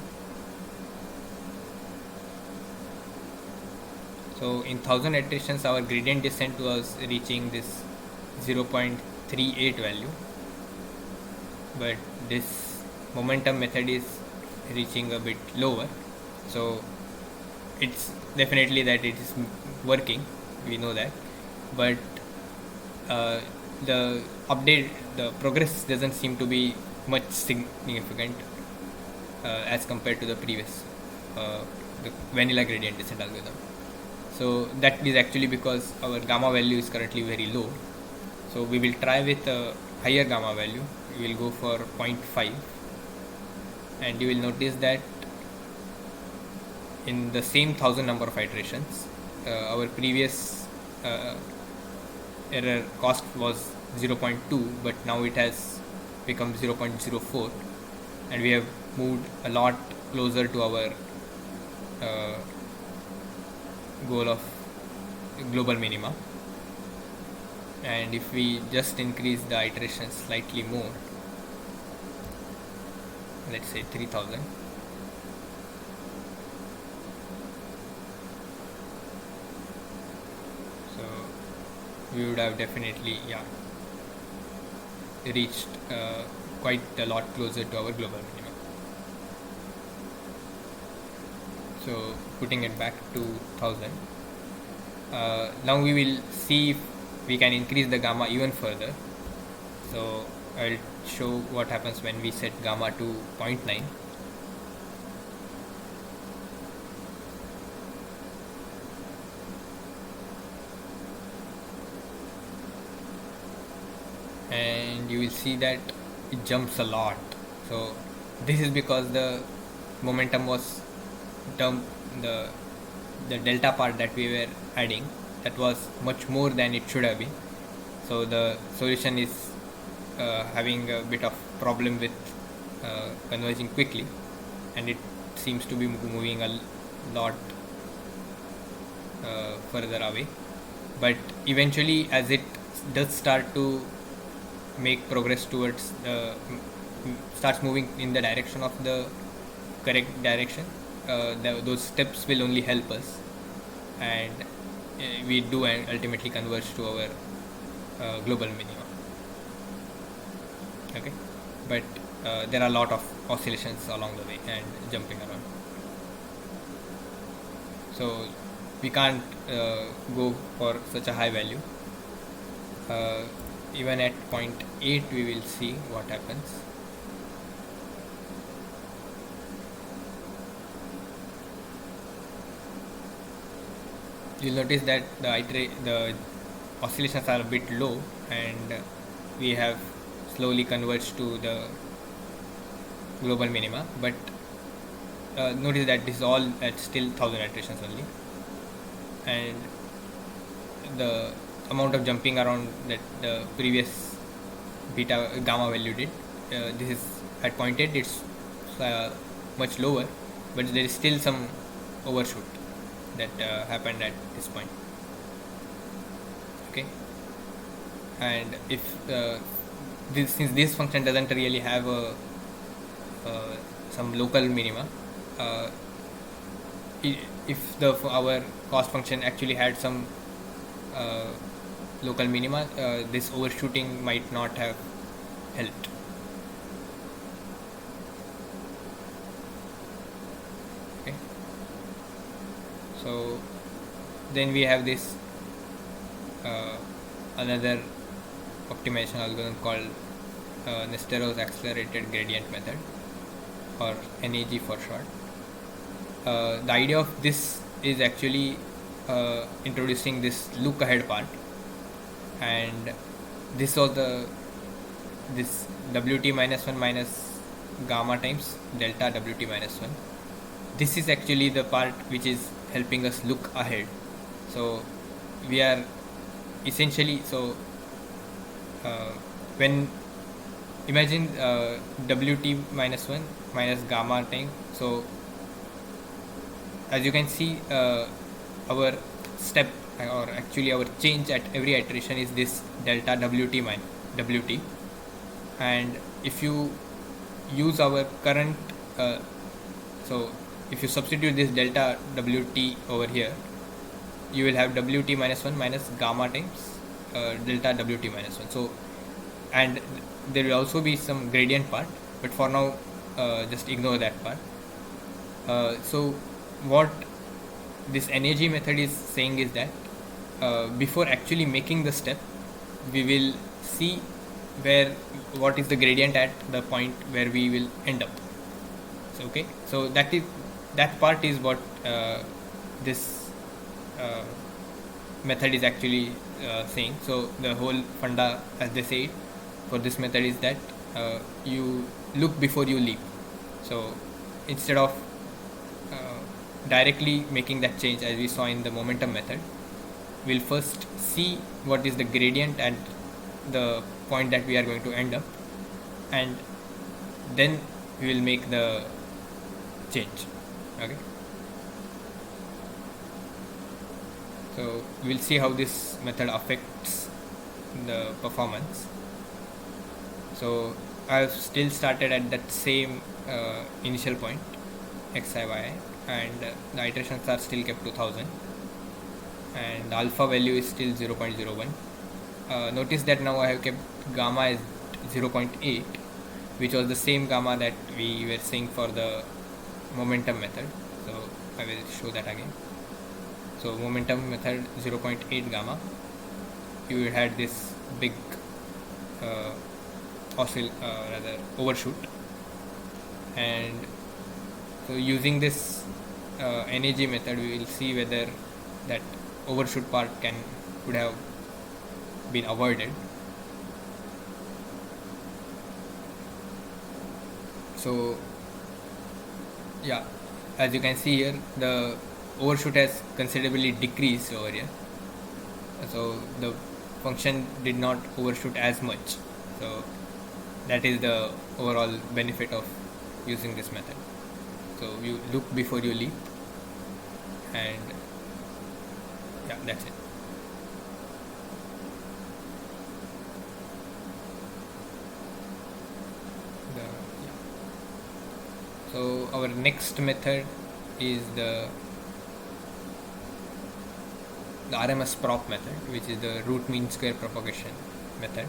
So in 1000 iterations our gradient descent was reaching this 0.38 value, but this momentum method is reaching a bit lower, So it's definitely that it is working, we know that, but uh, the the progress doesn't seem to be much significant as compared to the previous uh, the vanilla gradient descent algorithm. So that is actually because our gamma value is currently very low. So we will try with a higher gamma value. We will go for 0.5, and you will notice that in the same 1000 number of iterations, our previous error cost was 0.2, but now it has become 0.04, and we have moved a lot closer to our uh, goal of global minima. And if we just increase the iterations slightly more, let's say 3000, so we would have definitely reached quite a lot closer to our global minimum. So putting it back to 1000, now we will see if we can increase the gamma even further. So I'll show what happens when we set gamma to 0.9. And you will see that it jumps a lot. So this is because the momentum was term the delta part that we were adding, that was much more than it should have been. So the solution is having a bit of problem with converging quickly, and it seems to be moving a lot further away. But eventually, as it does start to make progress towards the starts moving in the direction of the correct direction, those steps will only help us, and we do ultimately converge to our global minimum. Okay, but there are a lot of oscillations along the way and jumping around, so we can't go for such a high value. Even at 0.8 we will see what happens. You'll notice that the oscillations are a bit low, and we have slowly converged to the global minima, but notice that this is all at still 1000 iterations only, and the amount of jumping around that the previous beta gamma value did, this is at 0.8, it's much lower, but there is still some overshoot that happened at this point. Okay, and if since this function doesn't really have a some local minima, uh, if our cost function actually had some uh, local minima, this overshooting might not have helped. Okay, so then we have this another optimization algorithm called Nestero's accelerated gradient method, or NAG for short. The idea of this is actually introducing this look ahead part, and this was this WT minus 1 minus gamma times delta WT minus 1. This is actually the part which is helping us look ahead. So we are essentially, when imagine WT minus 1 minus gamma time. So as you can see, our step, or actually our change at every iteration, is this delta WT minus WT. And if you use our current so if you substitute this delta WT over here, you will have WT minus 1 minus gamma times delta WT minus 1. So, and there will also be some gradient part, but for now just ignore that part. So what this energy method is saying is that before actually making the step, we will see where what is the gradient at the point where we will end up. So, okay, so that part is what this uh, method is actually saying. So the whole funda, as they say for this method, is that you look before you leap. So instead of directly making that change as we saw in the momentum method, we'll first see what is the gradient at the point that we are going to end up, and then we will make the change. Okay, so we'll see how this method affects the performance. So I've still started at that same initial point xi yi, and the iterations are still kept to 1000, and the alpha value is still 0.01. Notice that now I have kept gamma as 0.8, which was the same gamma that we were seeing for the momentum method. So I will show that again. So momentum method 0.8 gamma, you had this big overshoot, and so using this NAG method, we will see whether that overshoot part could have been avoided. So yeah, as you can see here, the overshoot has considerably decreased over here. So the function did not overshoot as much. So that is the overall benefit of using this method. So you look before you leap, and yeah, that's it. So our next method is the RMS prop method, which is the root mean square propagation method.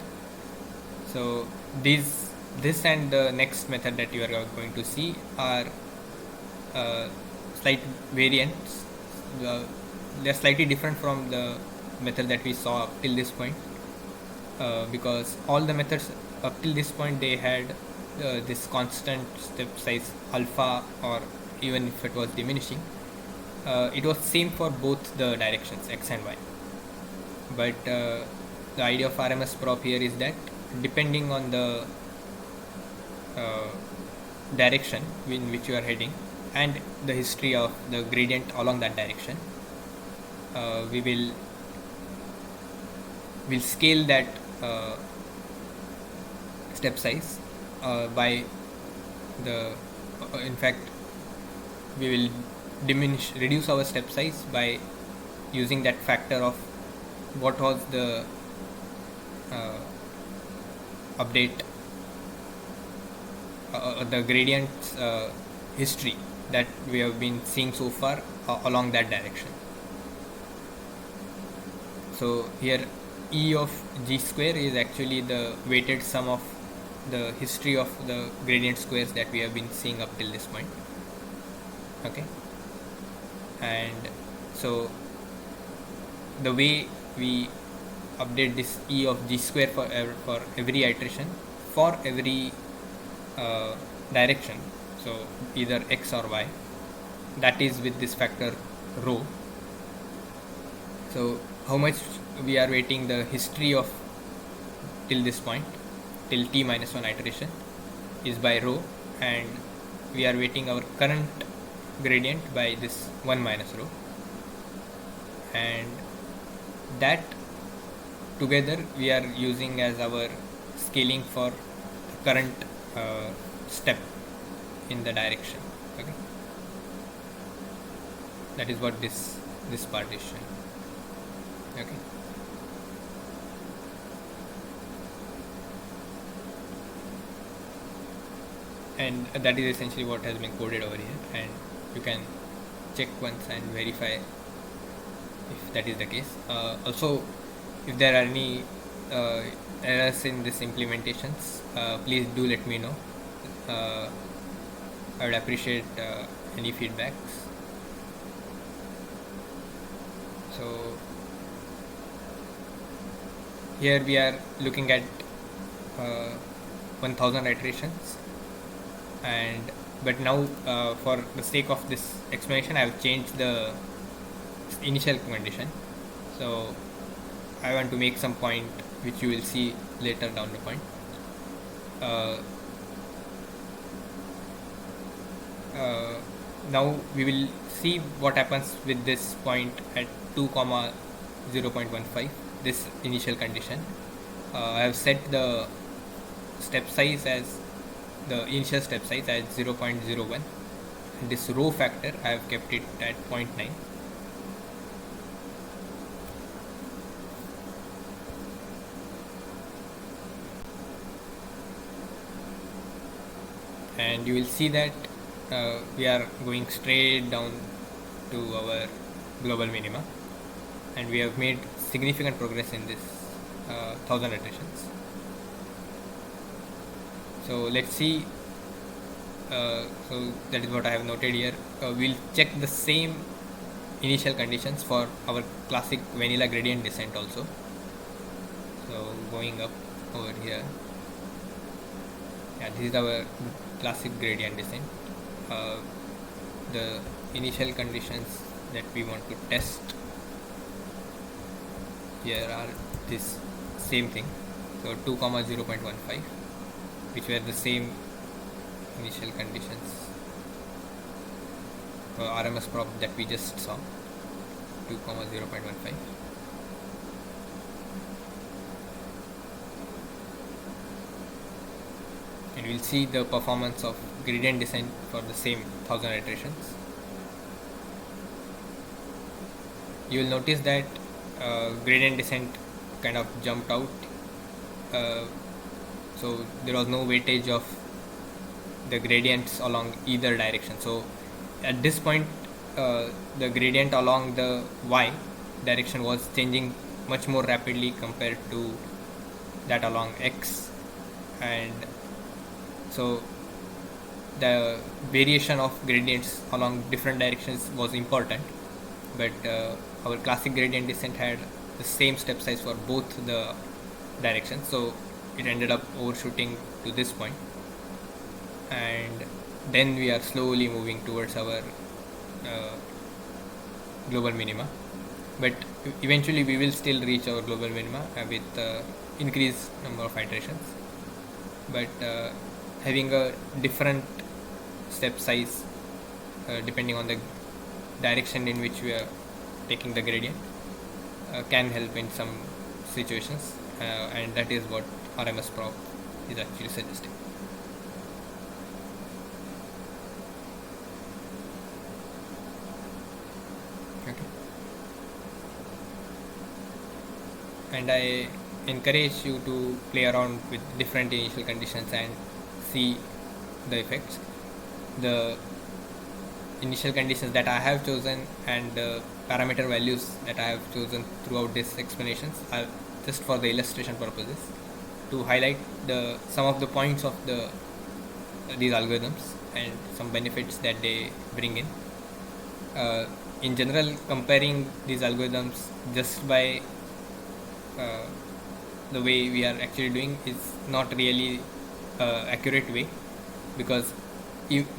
So this and the next method that you are going to see are slight variants. They are slightly different from the method that we saw up till this point, because all the methods up till this point, they had this constant step size alpha, or even if it was diminishing, it was same for both the directions x and y. But the idea of RMS prop here is that depending on the direction in which you are heading and the history of the gradient along that direction, we'll scale that step size by the in fact we will reduce our step size by using that factor of what was the update the gradient history that we have been seeing so far along that direction. So here E of g square is actually the weighted sum of the history of the gradient squares that we have been seeing up till this point. Okay, and so the way we update this E of g square for every iteration for every direction, so either x or y, that is with this factor rho. So how much we are weighting the history of till this point, till t minus 1 iteration, is by rho, and we are weighting our current gradient by this 1 minus rho, and that together we are using as our scaling for current step in the direction. Okay, that is what this part is showing. Okay, and that is essentially what has been coded over here, and you can check once and verify if that is the case. Also, if there are any errors in this implementations, please do let me know. I would appreciate any feedbacks. So here we are looking at 1000 iterations, and but now for the sake of this explanation I have changed the initial condition. So I want to make some point which you will see later down the point. uh, Now we will see what happens with this point at 2 comma 0.15, this initial condition. I have set the step size as the initial step size as 0.01, and this row factor I have kept it at 0.9. And you will see that we are going straight down to our global minima, and we have made significant progress in this 1000 iterations. So let's see. So that is what I have noted here. We'll check the same initial conditions for our classic vanilla gradient descent also. So going up over here, yeah, this is our classic gradient descent. The initial conditions that we want to test here are this same thing. So 2 comma 0.15, which were the same initial conditions for RMS prop that we just saw, 2 comma 0.15. And we'll see the performance of gradient descent for the same 1000 iterations. You will notice that gradient descent kind of jumped out, so there was no weightage of the gradients along either direction. So at this point the gradient along the y direction was changing much more rapidly compared to that along x, and so the variation of gradients along different directions was important, but our classic gradient descent had the same step size for both the directions, so it ended up overshooting to this point, and then we are slowly moving towards our global minima, but eventually we will still reach our global minima with increased number of iterations, but having a different step size depending on the direction in which we are taking the gradient can help in some situations, and that is what RMS prop is actually suggesting. Okay. And I encourage you to play around with different initial conditions and see the effects. The initial conditions that I have chosen and the parameter values that I have chosen throughout these explanations are just for the illustration purposes, to highlight some of the points of these algorithms and some benefits that they bring in. In general, comparing these algorithms just by the way we are actually doing is not really accurate way, because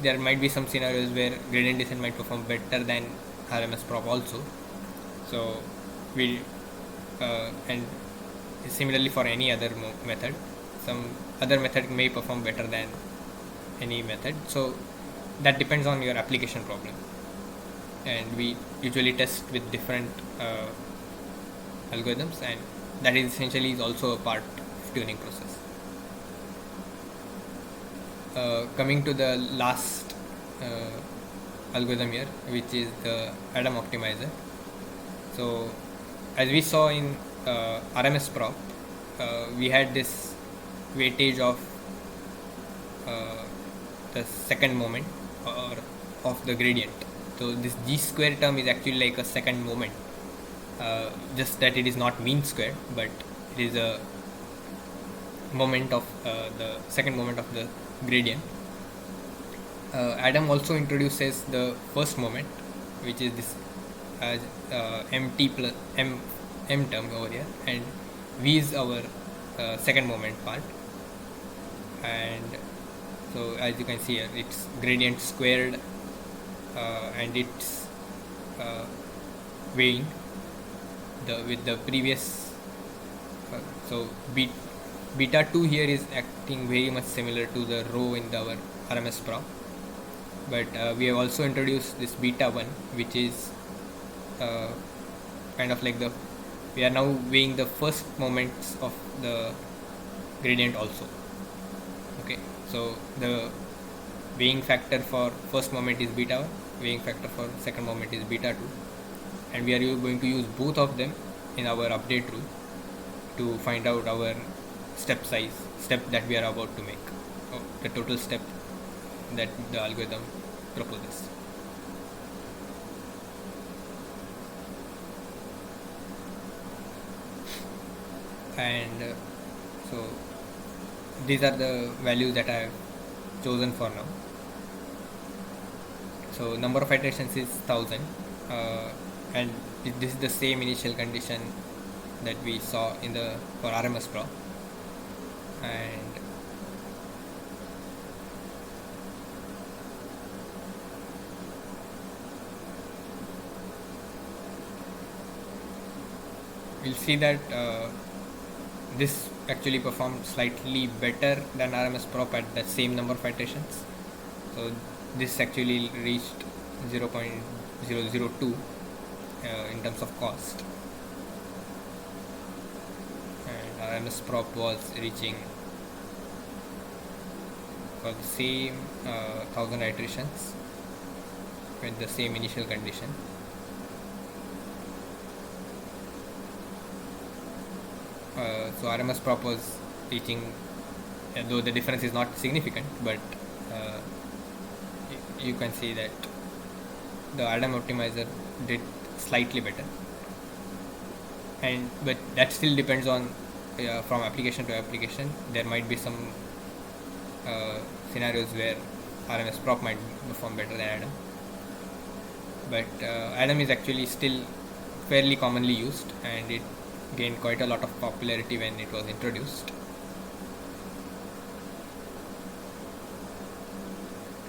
there might be some scenarios where gradient descent might perform better than RMS prop also. So we and similarly for any other method, some other method may perform better than any method. So that depends on your application problem, and we usually test with different algorithms, and that is essentially is also a part of tuning process. Coming to the last algorithm here, which is the Adam optimizer. So as we saw in RMS prop, we had this weightage of the second moment or of the gradient. So this g square term is actually like a second moment, just that it is not mean square, but it is a moment of the second moment of the gradient. Adam also introduces the first moment, which is this as mt plus m term over here, and v is our second moment part. And so as you can see here, it's gradient squared, and it's weighing with the previous. So beta 2 here is acting very much similar to the rho in our RMS prop, but we have also introduced this beta 1, which is kind of like we are now weighing the first moments of the gradient also. Okay, so the weighing factor for first moment is beta 1, weighing factor for second moment is beta 2, and we are going to use both of them in our update rule to find out our step that we are about to make, the total step that the algorithm proposes. And so these are the values that I have chosen for now. So number of iterations is 1000, and this is the same initial condition that we saw in the for RMS prop. And we'll see that this actually performed slightly better than RMS prop at the same number of iterations. So this actually reached 0.002 in terms of cost, and RMS prop was reaching for the same 1000 iterations with the same initial condition. So RMS prop was reaching, though the difference is not significant, but you can see that the Adam optimizer did slightly better, but that still depends on from application to application. There might be some scenarios where RMS prop might perform better than Adam, but Adam is actually still fairly commonly used, and it gained quite a lot of popularity when it was introduced.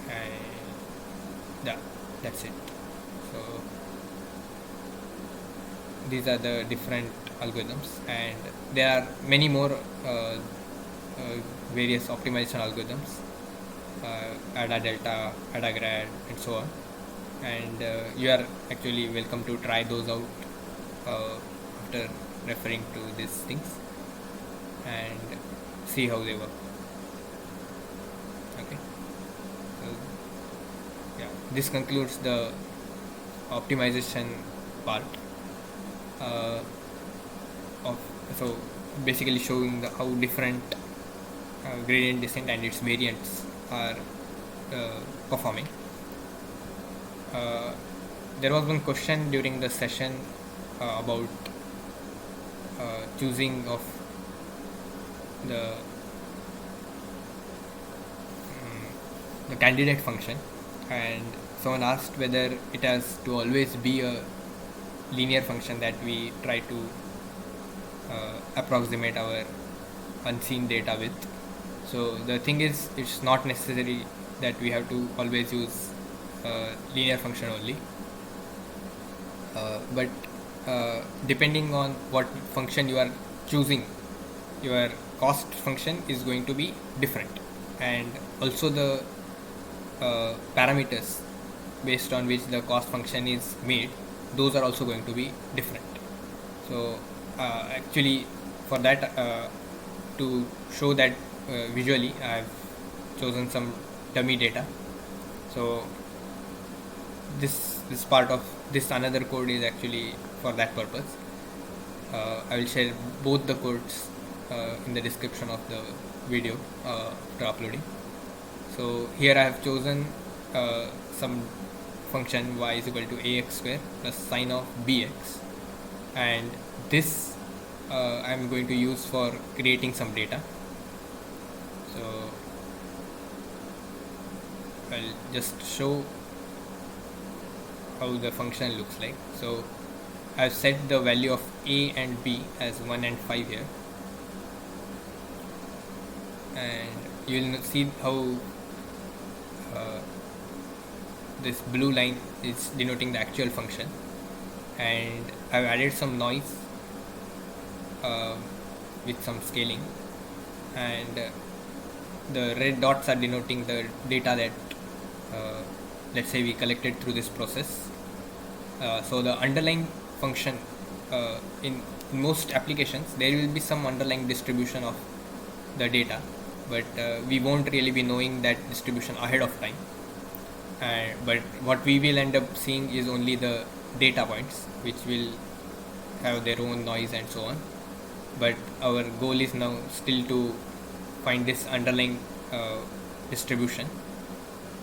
And yeah, that's it. So these are the different algorithms, and there are many more various optimization algorithms, ADA delta, ADA grad, and so on, and you are actually welcome to try those out after referring to these things and see how they work. Okay, so yeah, this concludes the optimization part so basically showing how different gradient descent and its variants are performing. There was one question during the session about choosing of the candidate function, and someone asked whether it has to always be a linear function that we try to approximate our unseen data with. So the thing is, it's not necessary that we have to always use linear function only, but depending on what function you are choosing, your cost function is going to be different, and also the parameters based on which the cost function is made, those are also going to be different. So actually for that, to show that visually, I have chosen some dummy data. So this part of this another code is actually for that purpose. I will share both the codes in the description of the video after uploading. So here I have chosen some function y is equal to ax square plus sine of bx, and this I am going to use for creating some data. So I'll just show how the function looks like. So I've set the value of a and b as 1 and 5 here, and you'll see how this blue line is denoting the actual function, and I've added some noise uh, with some scaling, and the red dots are denoting the data that let's say we collected through this process. So the underlying function in most applications there will be some underlying distribution of the data, but we won't really be knowing that distribution ahead of time. But what we will end up seeing is only the data points, which will have their own noise and so on. But our goal is now still to find this underlying distribution.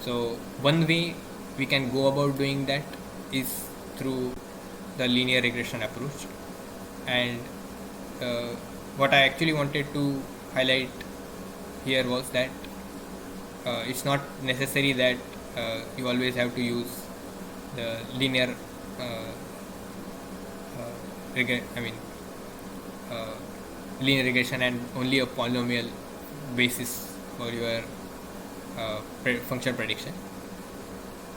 So one way we can go about doing that is through the linear regression approach. And what I actually wanted to highlight here was that it's not necessary that you always have to use the linear uh, linear regression and only a polynomial basis for your function prediction.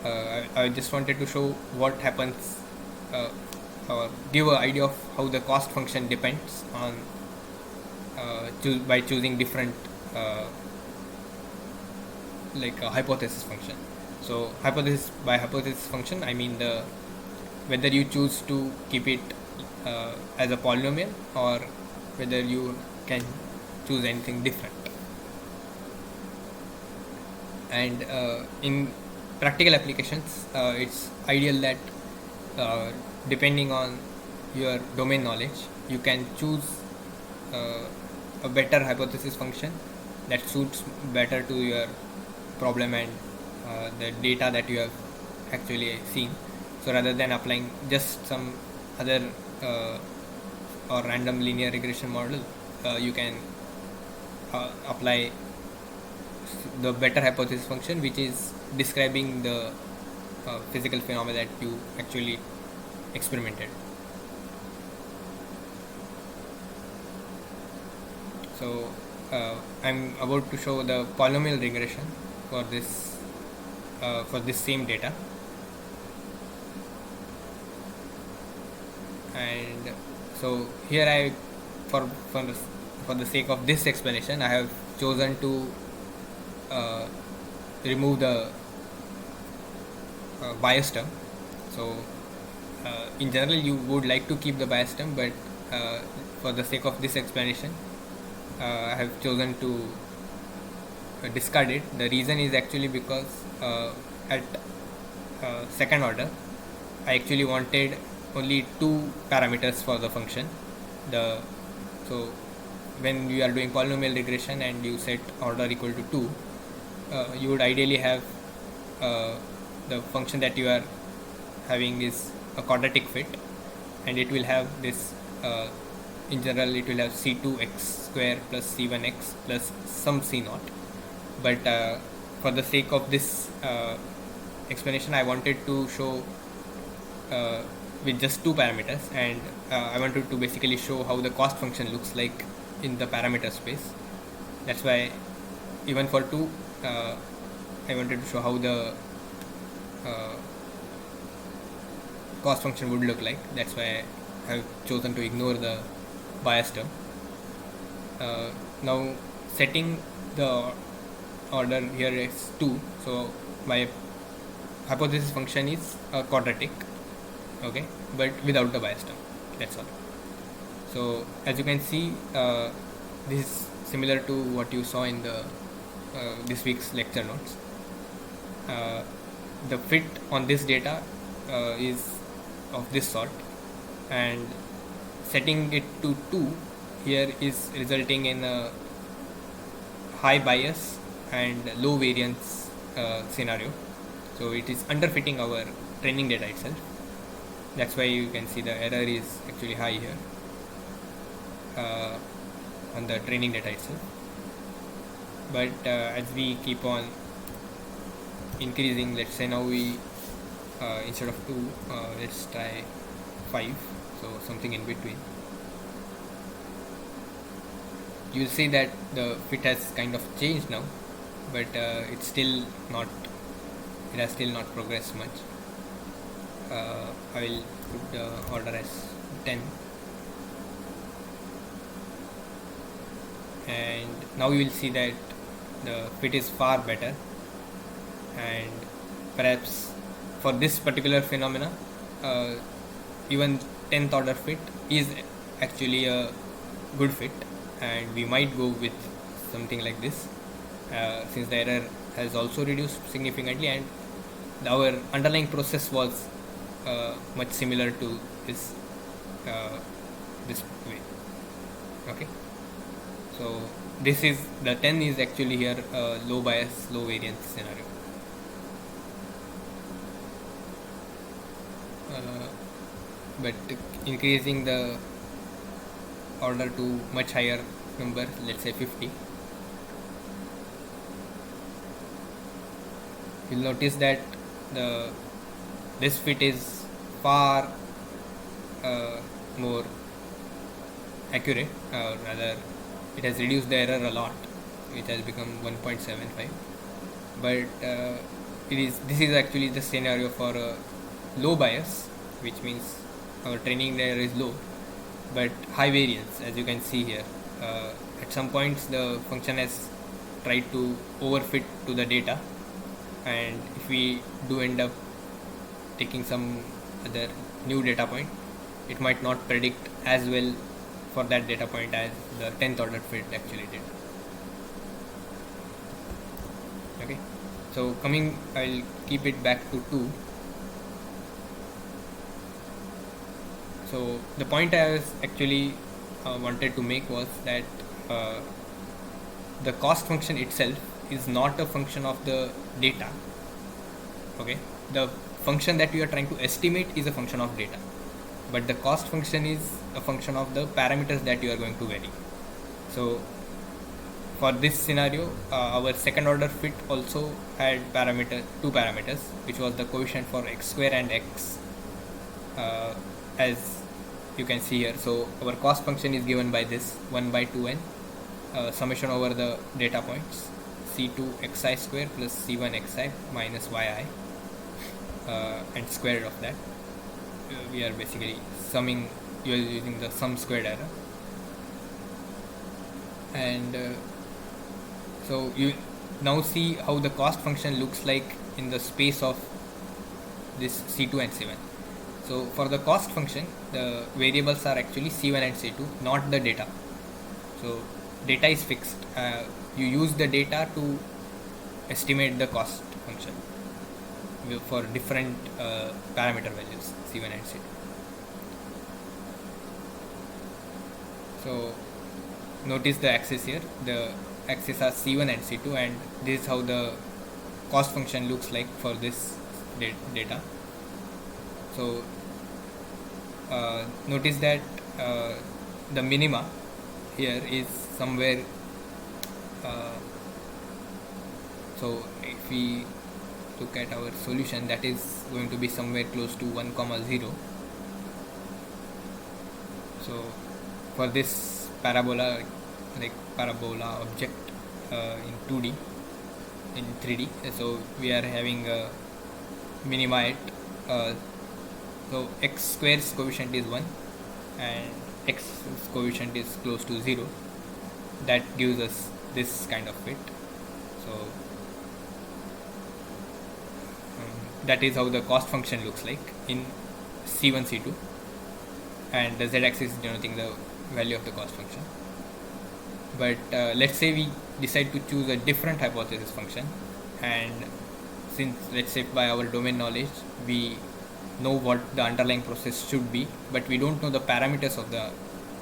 I just wanted to show what happens or give an idea of how the cost function depends on by choosing different like a hypothesis function. So by hypothesis function I mean the whether you choose to keep it as a polynomial or whether you can choose anything different. And in practical applications it's ideal that depending on your domain knowledge you can choose a better hypothesis function that suits better to your problem and the data that you have actually seen. So rather than applying just some other or random linear regression model, you can apply the better hypothesis function, which is describing the physical phenomena that you actually experimented. So I'm about to show the polynomial regression for this same data, and so here I for the sake of this explanation I have chosen to remove the bias term. So in general you would like to keep the bias term, but for the sake of this explanation I have chosen to discard it. The reason is actually because at second order I actually wanted only two parameters for the function. So when you are doing polynomial regression and you set order equal to 2, you would ideally have the function that you are having is a quadratic fit, and it will have this in general it will have c2x square plus c1x plus some c0. But for the sake of this explanation I wanted to show with just two parameters, and I wanted to basically show how the cost function looks like in the parameter space. That's why even for 2 I wanted to show how the cost function would look like. That's why I have chosen to ignore the bias term. Now setting the order here is 2, so my hypothesis function is quadratic, okay, but without the bias term. That's all. So as you can see this is similar to what you saw in the this week's lecture notes. The fit on this data is of this sort, and setting it to 2 here is resulting in a high bias and low variance scenario. So it is underfitting our training data itself. That's why you can see the error is actually high here on the training data itself. But as we keep on increasing, let's say now we instead of 2, let's try 5, so something in between. You'll see that the fit has kind of changed now, but it's still not, it has still not progressed much. I will put the order as 10, and now you will see that the fit is far better, and perhaps for this particular phenomena, even 10th order fit is actually a good fit, and we might go with something like this, since the error has also reduced significantly, and our underlying process was much similar to this this way. Okay, so this is the 10 is actually here low bias, low variance scenario. But increasing the order to much higher number, let's say 50, you'll notice that this fit is far more accurate, or rather it has reduced the error a lot, which has become 1.75, but this is actually the scenario for a low bias, which means our training error is low but high variance, as you can see here. At some points the function has tried to overfit to the data, and if we do end up taking some other new data point, it might not predict as well for that data point as the 10th order fit actually did. Okay, so I'll keep it back to 2. So the point I was actually wanted to make was that the cost function itself is not a function of the data. Okay, the function that you are trying to estimate is a function of data, but the cost function is a function of the parameters that you are going to vary. So for this scenario, our second order fit also had two parameters, which was the coefficient for x square and x, as you can see here. So our cost function is given by this 1 by 2n summation over the data points, c2 xi square plus c1 xi minus yi, and square root of that. We are basically summing, you are using the sum squared error, and so you now see how the cost function looks like in the space of this c2 and c1. So for the cost function, the variables are actually c1 and c2, not the data. So data is fixed. You use the data to estimate the cost function for different parameter values, c1 and c2. So notice the axis here. The axis are c1 and c2, and this is how the cost function looks like for this data. So notice that the minima here is somewhere, so if we look at our solution, that is going to be somewhere close to 1, 0. So for this parabola, like parabola object in 2D, in 3D, so we are having a minima at so x square's coefficient is 1 and x coefficient is close to 0. That gives us this kind of fit. So that is how the cost function looks like in c1, c2, and the z-axis is denoting the value of the cost function. But let's say we decide to choose a different hypothesis function, and since, let's say, by our domain knowledge we know what the underlying process should be, but we don't know the parameters of the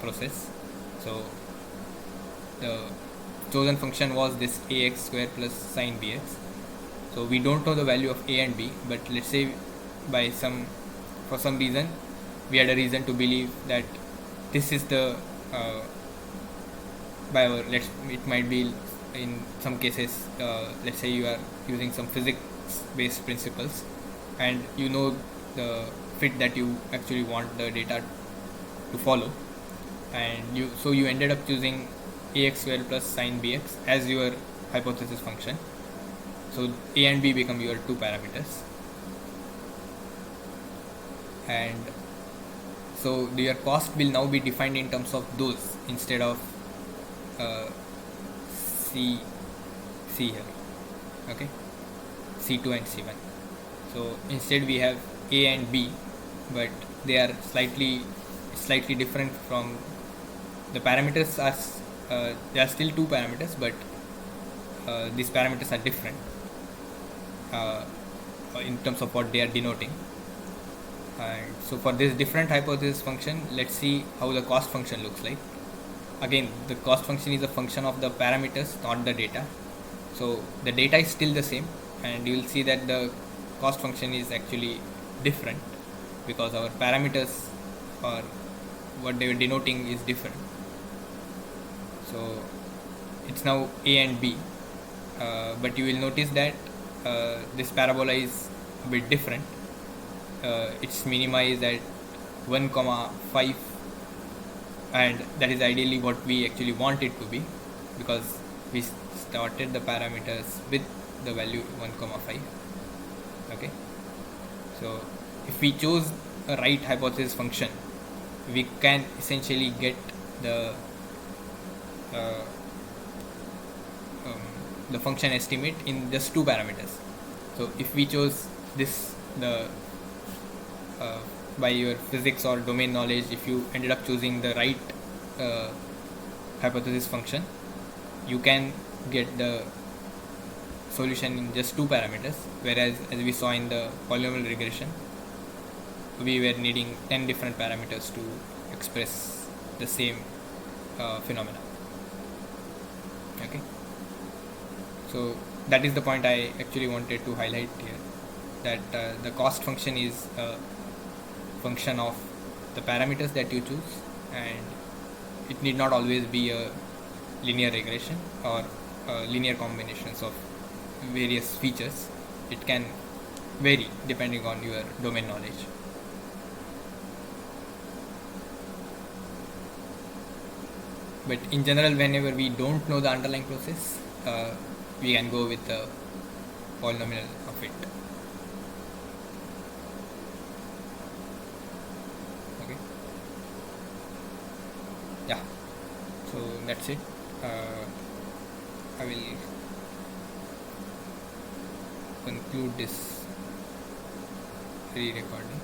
process. So the chosen function was this ax square plus sine bx. So we don't know the value of a and b, but let's say for some reason we had a reason to believe that this is the it might be in some cases, let's say you are using some physics based principles, and you know the fit that you actually want the data to follow, and you ended up choosing ax square plus sin bx as your hypothesis function. So a and b become your two parameters, and so your cost will now be defined in terms of those instead of uh, c here. Okay, c2 and c1. So instead we have a and b, but they are slightly different from the parameters. Are they are still two parameters, but these parameters are different uh, in terms of what they are denoting. And so for this different hypothesis function, let's see how the cost function looks like. Again, the cost function is a function of the parameters, not the data. So the data is still the same, and you will see that the cost function is actually different because our parameters or what they were denoting is different. So it's now a and b, but you will notice that this parabola is a bit different. It's minimized at 1,5, and that is ideally what we actually want it to be, because we started the parameters with the value 1,5. Okay, so if we choose a right hypothesis function, we can essentially get the uh, the function estimate in just two parameters. So if we chose this, the by your physics or domain knowledge, if you ended up choosing the right hypothesis function, you can get the solution in just two parameters, whereas as we saw in the polynomial regression, we were needing 10 different parameters to express the same phenomena. Okay, so that is the point I actually wanted to highlight here, that the cost function is a function of the parameters that you choose, and it need not always be a linear regression or linear combinations of various features. It can vary depending on your domain knowledge. But in general, whenever we don't know the underlying process, we can go with the polynomial of it. Okay. Yeah. So that's it. I will conclude this re-recording.